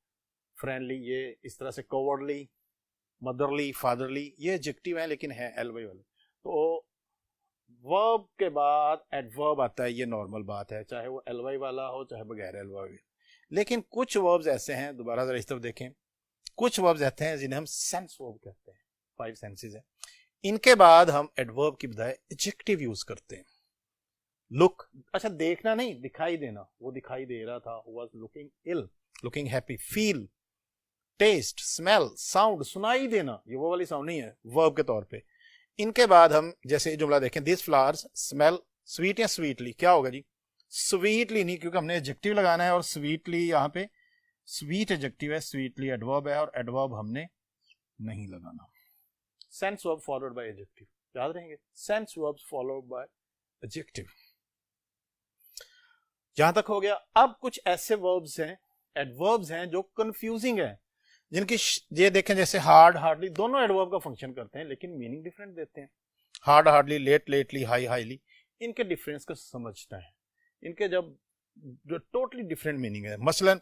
Speaker 1: फ्रेंडली, ये इस तरह से कोवर्डली, मदरली, फादरली, ये एडजेक्टिव है लेकिन है एल वाई वाले। तो वर्ब के बाद एडवर्ब आता है, ये नॉर्मल बात है, चाहे वो एल वाई वाला हो चाहे बगैर एल वाई। लेकिन कुछ वर्ब्स ऐसे हैं, दोबारा जरा इस तरफ देखें, कुछ वर्ब्स ऐसे हैं जिन्हें हम सेंस वर्ब कहते हैं, 5 सेंसेस हैं। इनके बाद हम एडवर्ब की बजाय एडजेक्टिव यूज करते हैं। लुक, अच्छा देखना नहीं, दिखाई देना, वो दिखाई दे रहा था, was looking ill, looking happy. Feel, taste, smell, sound, सुनाई देना, ये वो वाली साउंड नहीं है वर्ब के तौर पे। इनके बाद हम जैसे ये जुमला देखें, दिस फ्लावर्स स्मेल स्वीट या स्वीटली, क्या होगा जी? स्वीटली नहीं, क्योंकि हमने एडजेक्टिव लगाना है और स्वीटली यहाँ पे स्वीट एडजेक्टिव है, स्वीटली एडवर्ब है और एडवर्ब हमने नहीं लगाना। Sense verb followed by adjective, याद रहेंगे, sense verb followed by adjective. यहां तक हो गया। अब कुछ ऐसे वर्ब्स हैं, एडवर्ब्स हैं जो कंफ्यूजिंग हैं, जिनकी ये देखें जैसे हार्ड, हार्डली, दोनों एडवर्ब का फंक्शन करते हैं लेकिन मीनिंग डिफरेंट देते हैं। Hard, hardly, late, lately, high, highly, इनके डिफरेंस को समझना है। इनके जब जो टोटली डिफरेंट मीनिंग है, मसलन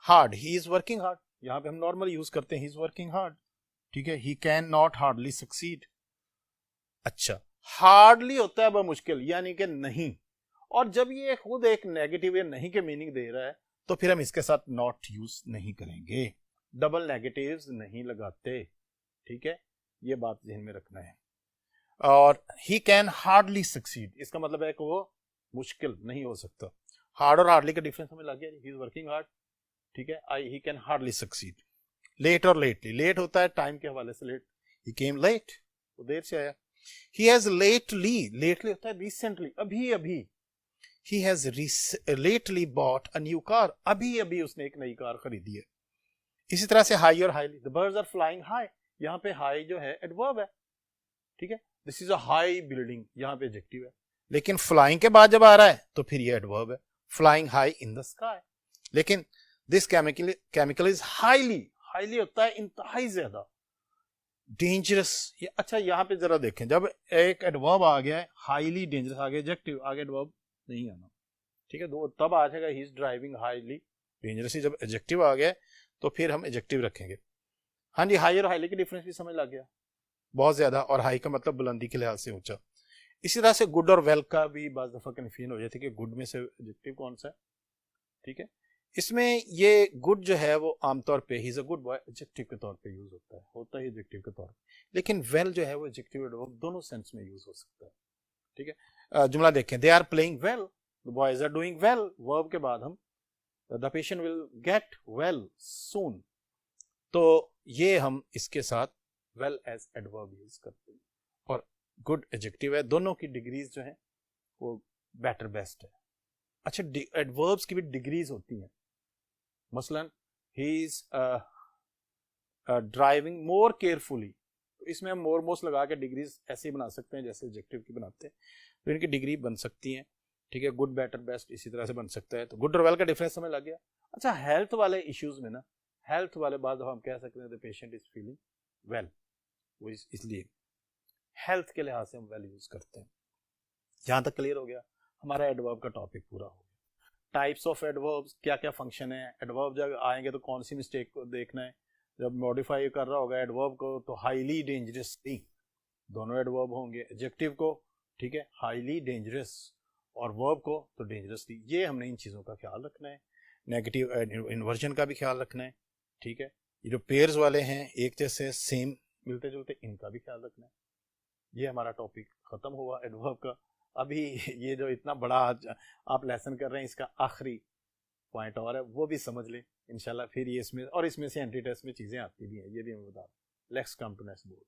Speaker 1: hard, he is working hard, यहां पे हम नॉर्मल यूज करते हैं ही इज वर्किंग हार्ड, ठीक है। He can not hardly succeed. अच्छा, हार्डली होता है मुश्किल, यानी कि नहीं, और जब ये खुद एक नेगेटिव या नहीं के मीनिंग दे रहा है तो फिर हम इसके साथ नॉट यूज नहीं करेंगे, डबल नेगेटिव्स नहीं लगाते, ठीक है, ये बात ध्यान में रखना है। और ही कैन हार्डली सक्सीड, इसका मतलब है कि वो मुश्किल नहीं हो सकता। हार्ड और हार्डली का डिफरेंस हमें लग गया, ही इज वर्किंग हार्ड, ठीक है। He can hardly succeed. Late और लेटली, लेट होता है टाइम के हवाले से लेट, ही केम लेट, वो देर से आया। ही हैज लेटली, लेटली होता है रिसेंटली, अभी अभी। He has lately bought a new car, अभी अभी उसने एक नई कार खरीदी है। इसी तरह से हाई और highly, the birds are flying high, यहाँ पे हाई जो है एडवर्ब है, ठीक है। This is a high building, यहाँ पे एडजेक्टिव है, लेकिन फ्लाइंग के बाद जब आ रहा है तो फिर ये एडवर्ब है, flying high in the sky. लेकिन this chemical is highly, highly होता है इंतहाई ज्यादा, डेंजरस। ये अच्छा यहाँ पे जरा देखें, जब एक एडवर्ब आ गया है हाईली डेंजरस, आगे एडजेक्टिव, आगे एडवर्ब नहीं आना, ठीक है। दो तब आ जाएगा he is driving highly dangerously, जब एडजेक्टिव आ गया तो फिर हम एडजेक्टिव रखेंगे। हाँ जी, हाई और हाईली की डिफरेंस भी समझ लग गया, बहुत ज्यादा, और हाई का मतलब बुलंदी के लिहाज से ऊंचा। इसी तरह से गुड और वेल का भी बाज दफा कन्फ्यूजन हो जाती है कि गुड में से एडजेक्टिव कौन सा है, ठीक है। इसमें ये गुड जो है वो आमतौर पे he is a good boy adjective के तौर पे यूज होता है एडजेक्टिव के तौर पे, लेकिन वेल जो है वो एडजेक्टिव एडवर्ब दोनों सेंस में यूज हो सकता है, ठीक है। जुमला देखें, they are playing well, the boys are doing well, verb के बाद हम the patient will get well soon, तो ये हम इसके साथ वेल एज एडवर्ब यूज करते हैं। और गुड एडजेक्टिव है, दोनों की डिग्रीज जो है वो बेटर बेस्ट है। अच्छा, एडवर्ब्स की भी डिग्रीज होती हैं, मसलन he is driving more carefully, तो इसमें हम मोर मोस्ट लगा के डिग्रीज ऐसे ही बना सकते हैं जैसे एडजेक्टिव की बनाते हैं, तो इनकी डिग्री बन सकती हैं, ठीक है। गुड, बेटर, बेस्ट इसी तरह से बन सकता है, तो गुड और वेल का डिफरेंस हमें लग गया। अच्छा, हेल्थ वाले इश्यूज में ना, हेल्थ वाले बाद हम कह सकते हैं the patient is feeling well, वो इसलिए हेल्थ के लिहाज से हम वेल यूज करते हैं। यहां तक क्लियर हो गया, हमारा एडवर्ब का टॉपिक पूरा हो गया। टाइप्स ऑफ एडवर्ब्स, क्या क्या फंक्शन है, एडवर्ब जब आएंगे तो कौन सी मिस्टेक को देखना है, जब मॉडिफाई कर रहा होगा एडवर्ब को तो हाईली डेंजरसली, दोनों एडवर्ब होंगे, एडजेक्टिव को, ठीक है, हाईली डेंजरस, और वर्ब को तो डेंजरसली। ये हमने इन चीजों का ख्याल रखना है, नेगेटिव इन्वर्जन का भी ख्याल रखना है, ठीक है। ये जो पेयर्स वाले हैं एक जैसे सेम मिलते जुलते, इनका भी ख्याल रखना है। ये हमारा टॉपिक खत्म हुआ एडवर्ब का। अभी ये जो इतना बड़ा आप लेसन कर रहे हैं, इसका आखिरी पॉइंट और है, वो भी समझ लें इंशाल्लाह, फिर ये इसमें और इसमें से एंटी टेस्ट में चीजें आती भी हैं, ये भी मैं बता दूं। Let's come to next board.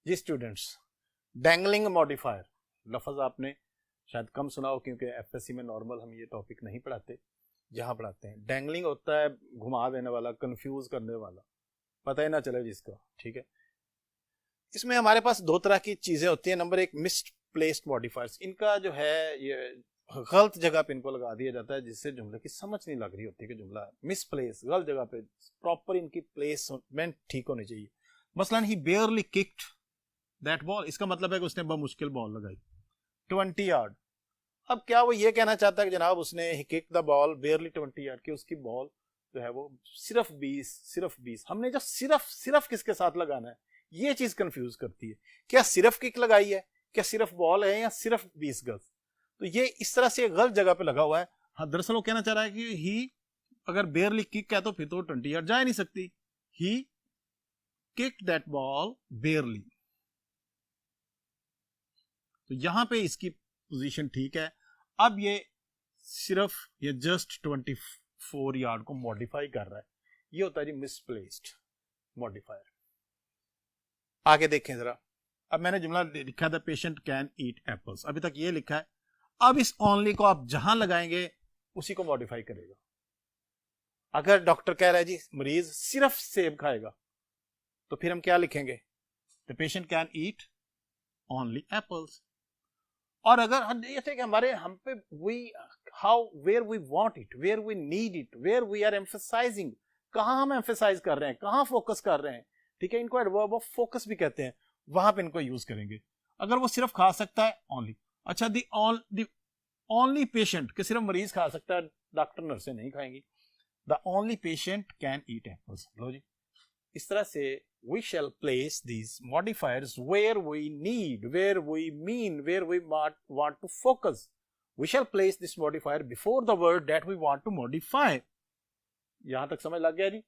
Speaker 1: जी स्टूडेंट्स, डैंगलिंग मॉडिफायर लफ्ज आपने शायद कम सुना हो, क्योंकि एफएससी में नॉर्मल हम ये टॉपिक नहीं पढ़ाते, यहाँ पढ़ाते हैं। डैंगलिंग होता है घुमा देने वाला, कंफ्यूज करने वाला, पता ही ना चले जिसका, ठीक है। इसमें हमारे पास दो तरह की चीजें होती हैं। नंबर एक, मिसप्लेस्ड मॉडिफायर्स, इनका जो है ये गलत जगह पे इनको लगा दिया जाता है, जिससे जुमले की समझ नहीं लग रही होती कि जुमला मिसप्लेस, गलत जगह पे, प्रॉपर इनकी प्लेसमेंट ठीक होनी चाहिए। मसलन ही बेयरली किक्ड दैट बॉल, इसका मतलब है कि उसने बहुत मुश्किल बॉल लगाई 20 यार्ड। अब क्या वो ये कहना चाहता है कि जनाब उसने he kick the ball barely 20 yard, की उसकी बॉल जो है वो सिर्फ 20, हमने जो सिर्फ किसके साथ लगाना है, ये चीज कंफ्यूज करती है। क्या सिर्फ किक लगाई है, क्या सिर्फ बॉल है, या सिर्फ 20 गज? तो ये इस तरह से गलत जगह पे लगा हुआ है। हाँ, दरअसल वो कहना चाह रहा है कि ही अगर बेयरली किक है तो फिर तो 20 यार्ड जा ही नहीं सकती। ही किक दैट बॉल बेयरली, तो यहां पे इसकी पोजीशन ठीक है। अब ये सिर्फ ये जस्ट 24 यार्ड को मॉडिफाई कर रहा है, ये होता है जी मिसप्लेस्ड मॉडिफायर। आगे देखें जरा, अब मैंने जुमला लिखा था पेशेंट कैन ईट एप्पल्स, अभी तक ये लिखा है। अब इस ओनली को आप जहां लगाएंगे उसी को मॉडिफाई करेगा। अगर डॉक्टर कह रहा है जी मरीज सिर्फ सेब खाएगा, तो फिर हम क्या लिखेंगे, the patient can eat only apples. और अगर ये थे कि हमारे हम पे we how where we want it, where we need it, where we are emphasizing, कहां हम एम्फसाइज कर रहे हैं, कहां फोकस कर रहे हैं, ठीक है, इनको एडवर्ब ऑफ फोकस भी कहते हैं, वहां पे इनको यूज करेंगे। अगर वो सिर्फ खा सकता है ओनली, अच्छा दी ओनली पेशेंट, कि सिर्फ मरीज खा सकता है, डॉक्टर नर्सें नहीं खाएंगी। The only patient can eat apples. लो जी, इस तरह से we shall place these modifiers where we need, where we mean, where we want to focus. We shall place this modifier before the word that we want to modify. यहां तक समझ लग गया जी?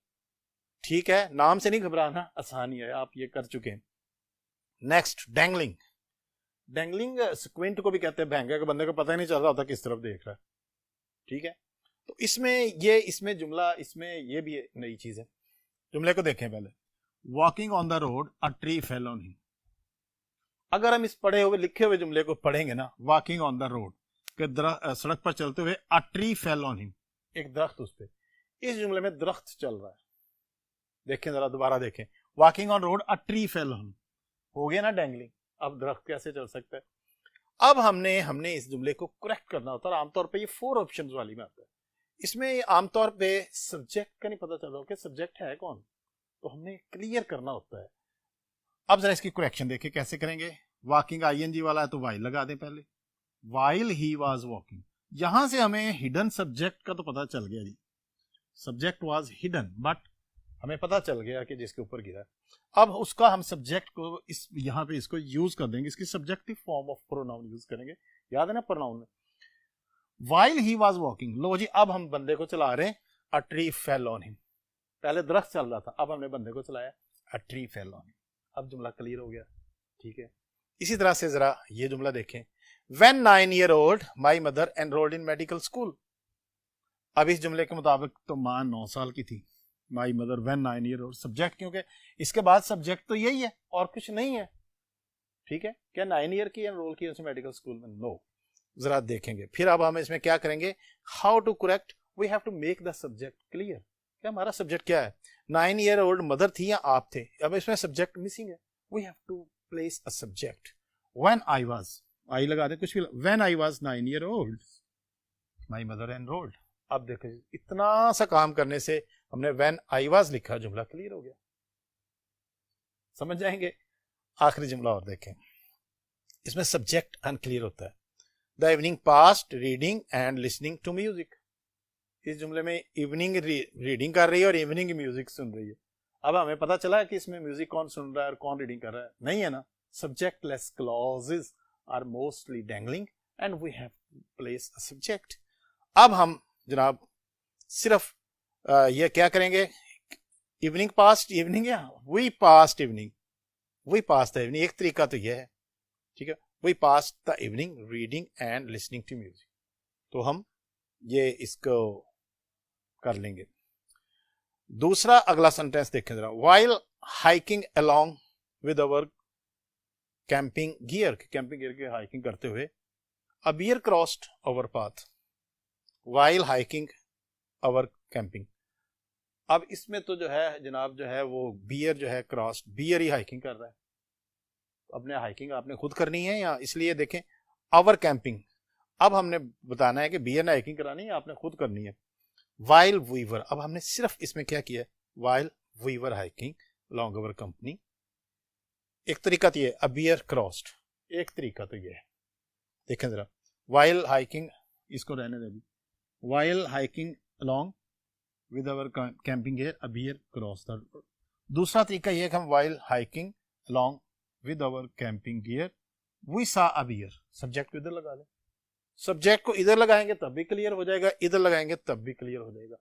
Speaker 1: ठीक है, नाम से नहीं घबराना, आसानी है, आप ये कर चुके हैं। Next, dangling. डैंगलिंग स्क्विंट को भी कहते हैं, भैंगे के बंदे को पता ही नहीं चल रहा होता किस तरफ देख रहा है, ठीक है। तो इसमें जुमला, इसमें ये भी नई चीज है। जुमले को देखें पहले, walking on the road a tree fell on him. अगर हम इस पढ़े हुए लिखे हुए जुमले को पढ़ेंगे ना, वॉकिंग ऑन द रोड, के सड़क पर चलते हुए, a tree fell on him, एक दरख्त उस पे, इस जुमले में दरख्त चल रहा है। देखें जरा, दोबारा देखें, walking on road a tree fell on, हो गया ना डैंगलिंग। अब दरख्त कैसे चल सकता है? अब हमने इस जुमले को करेक्ट करना होता है। आमतौर पर ये 4 ऑप्शन वाली में आता है। इसमें आमतौर पे सब्जेक्ट का नहीं पता चला कि सब्जेक्ट है कौन, तो हमने क्लियर करना होता है। अब जरा इसकी करेक्शन देखिए कैसे करेंगे। वॉकिंग आईएनजी वाला है तो वाइल लगा दें पहले, वाइल ही वाज वॉकिंग। यहां से हमें हिडन सब्जेक्ट का तो पता चल गया जी, सब्जेक्ट वाज हिडन, बट हमें पता चल गया कि जिसके ऊपर गिरा। अब उसका हम सब्जेक्ट को इस यहां पे इसको यूज कर देंगे, इसकी subjective form of pronoun use करेंगे। याद है ना प्रोनाउन में, वाइल ही वाज वॉकिंग। लो जी, अब हम बंदे को चला रहे हैं, a tree fell on him. पहले दरख्त चल रहा था, अब हमने बंदे को चलाया, a tree fell on him. अब जुमला क्लियर हो गया, ठीक है। इसी तरह से जरा ये जुमला देखें, when 9 year old my mother enrolled in medical school. अब इस जुमले के मुताबिक तो मां 9 साल की थी, my mother when 9 year old, subject, क्योंकि इसके बाद सब्जेक्ट तो यही है और कुछ नहीं है, ठीक है। क्या 9 year की एनरोल की उसे मेडिकल स्कूल में? नो। जरा देखेंगे फिर। अब हम इसमें क्या करेंगे, how to correct, we have to make the subject clear. क्या हमारा सब्जेक्ट क्या है? 9 year old मदर थी या आप थे? अब इसमें सब्जेक्ट मिसिंग है, we have to place a subject. When I was, I लगा दे कुछ भी, when I was 9 year old my mother enrolled. अब देखो, इतना सा काम करने से हमने व्हेन आई वाज लिखा, जुमला क्लियर हो गया। समझ जाएंगे। आखिरी जुमला और देखें, इसमें सब्जेक्ट अनक्लियर होता है। The evening passed reading and listening to music. इस जुमले में इवनिंग रीडिंग कर रही है और इवनिंग म्यूजिक सुन रही है। अब हमें पता चला है कि इसमें म्यूजिक कौन सुन रहा है और कौन रीडिंग कर रहा है? नहीं है ना। Subjectless clauses are mostly dangling and we have place a subject. अब हम जनाब सिर्फ ये क्या करेंगे, इवनिंग पास्ट इवनिंग या we passed evening, we passed the evening, एक तरीका तो यह है, ठीक है। We passed the evening reading and listening to music, तो हम ये इसको कर लेंगे। दूसरा अगला सेंटेंस देखें जरा, while hiking along with our camping gear, camping gear की हाइकिंग करते हुए, अ beer crossed our path while hiking our camping. अब इसमें तो जो है जनाब, जो है वो बियर जो है क्रॉस्ड, बियर ही हाइकिंग कर रहा है। अपने हाइकिंग आपने खुद करनी है या इसलिए देखें आवर कैंपिंग। अब हमने बताना है कि बियर ने हाइकिंग करानी है, आपने खुद करनी है। वाइल वीवर, अब हमने सिर्फ इसमें क्या किया है, while we were hiking long our company. एक तरीका तो ये, अ बियर क्रॉस्ड, एक तरीका तो ये है। देखें जरा, वाइल हाइकिंग, इसको रहने दे, while hiking along with our camping gear a bear cross the road. दूसरा तरीका ये है कि हम while hiking along with our camping gear we saw a beer. Subject को इधर लगा लें, सब्जेक्ट को इधर लगाएंगे तब भी क्लियर हो जाएगा, इधर लगाएंगे तब भी क्लियर हो जाएगा।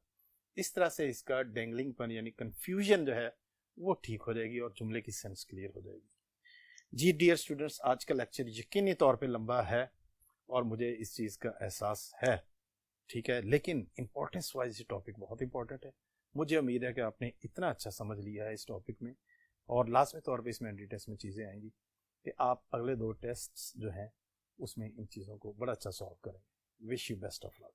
Speaker 1: इस तरह से इसका डेंगलिंग पन यानी कंफ्यूजन जो है वो ठीक हो जाएगी और जुमले की सेंस क्लियर हो जाएगी। जी डियर स्टूडेंट्स, आज का लेक्चर यकीनी तौर पे लंबा है और मुझे इस चीज़ का एहसास है, ठीक है, लेकिन इंपॉर्टेंस वाइज ये टॉपिक बहुत इंपॉर्टेंट है। मुझे उम्मीद है कि आपने इतना अच्छा समझ लिया है इस टॉपिक में, और लाजमी तौर पे इसमें एंट्री टेस्ट में चीज़ें आएंगी कि आप अगले 2 टेस्ट जो हैं उसमें इन चीज़ों को बड़ा अच्छा सॉल्व करेंगे। Wish you best of luck.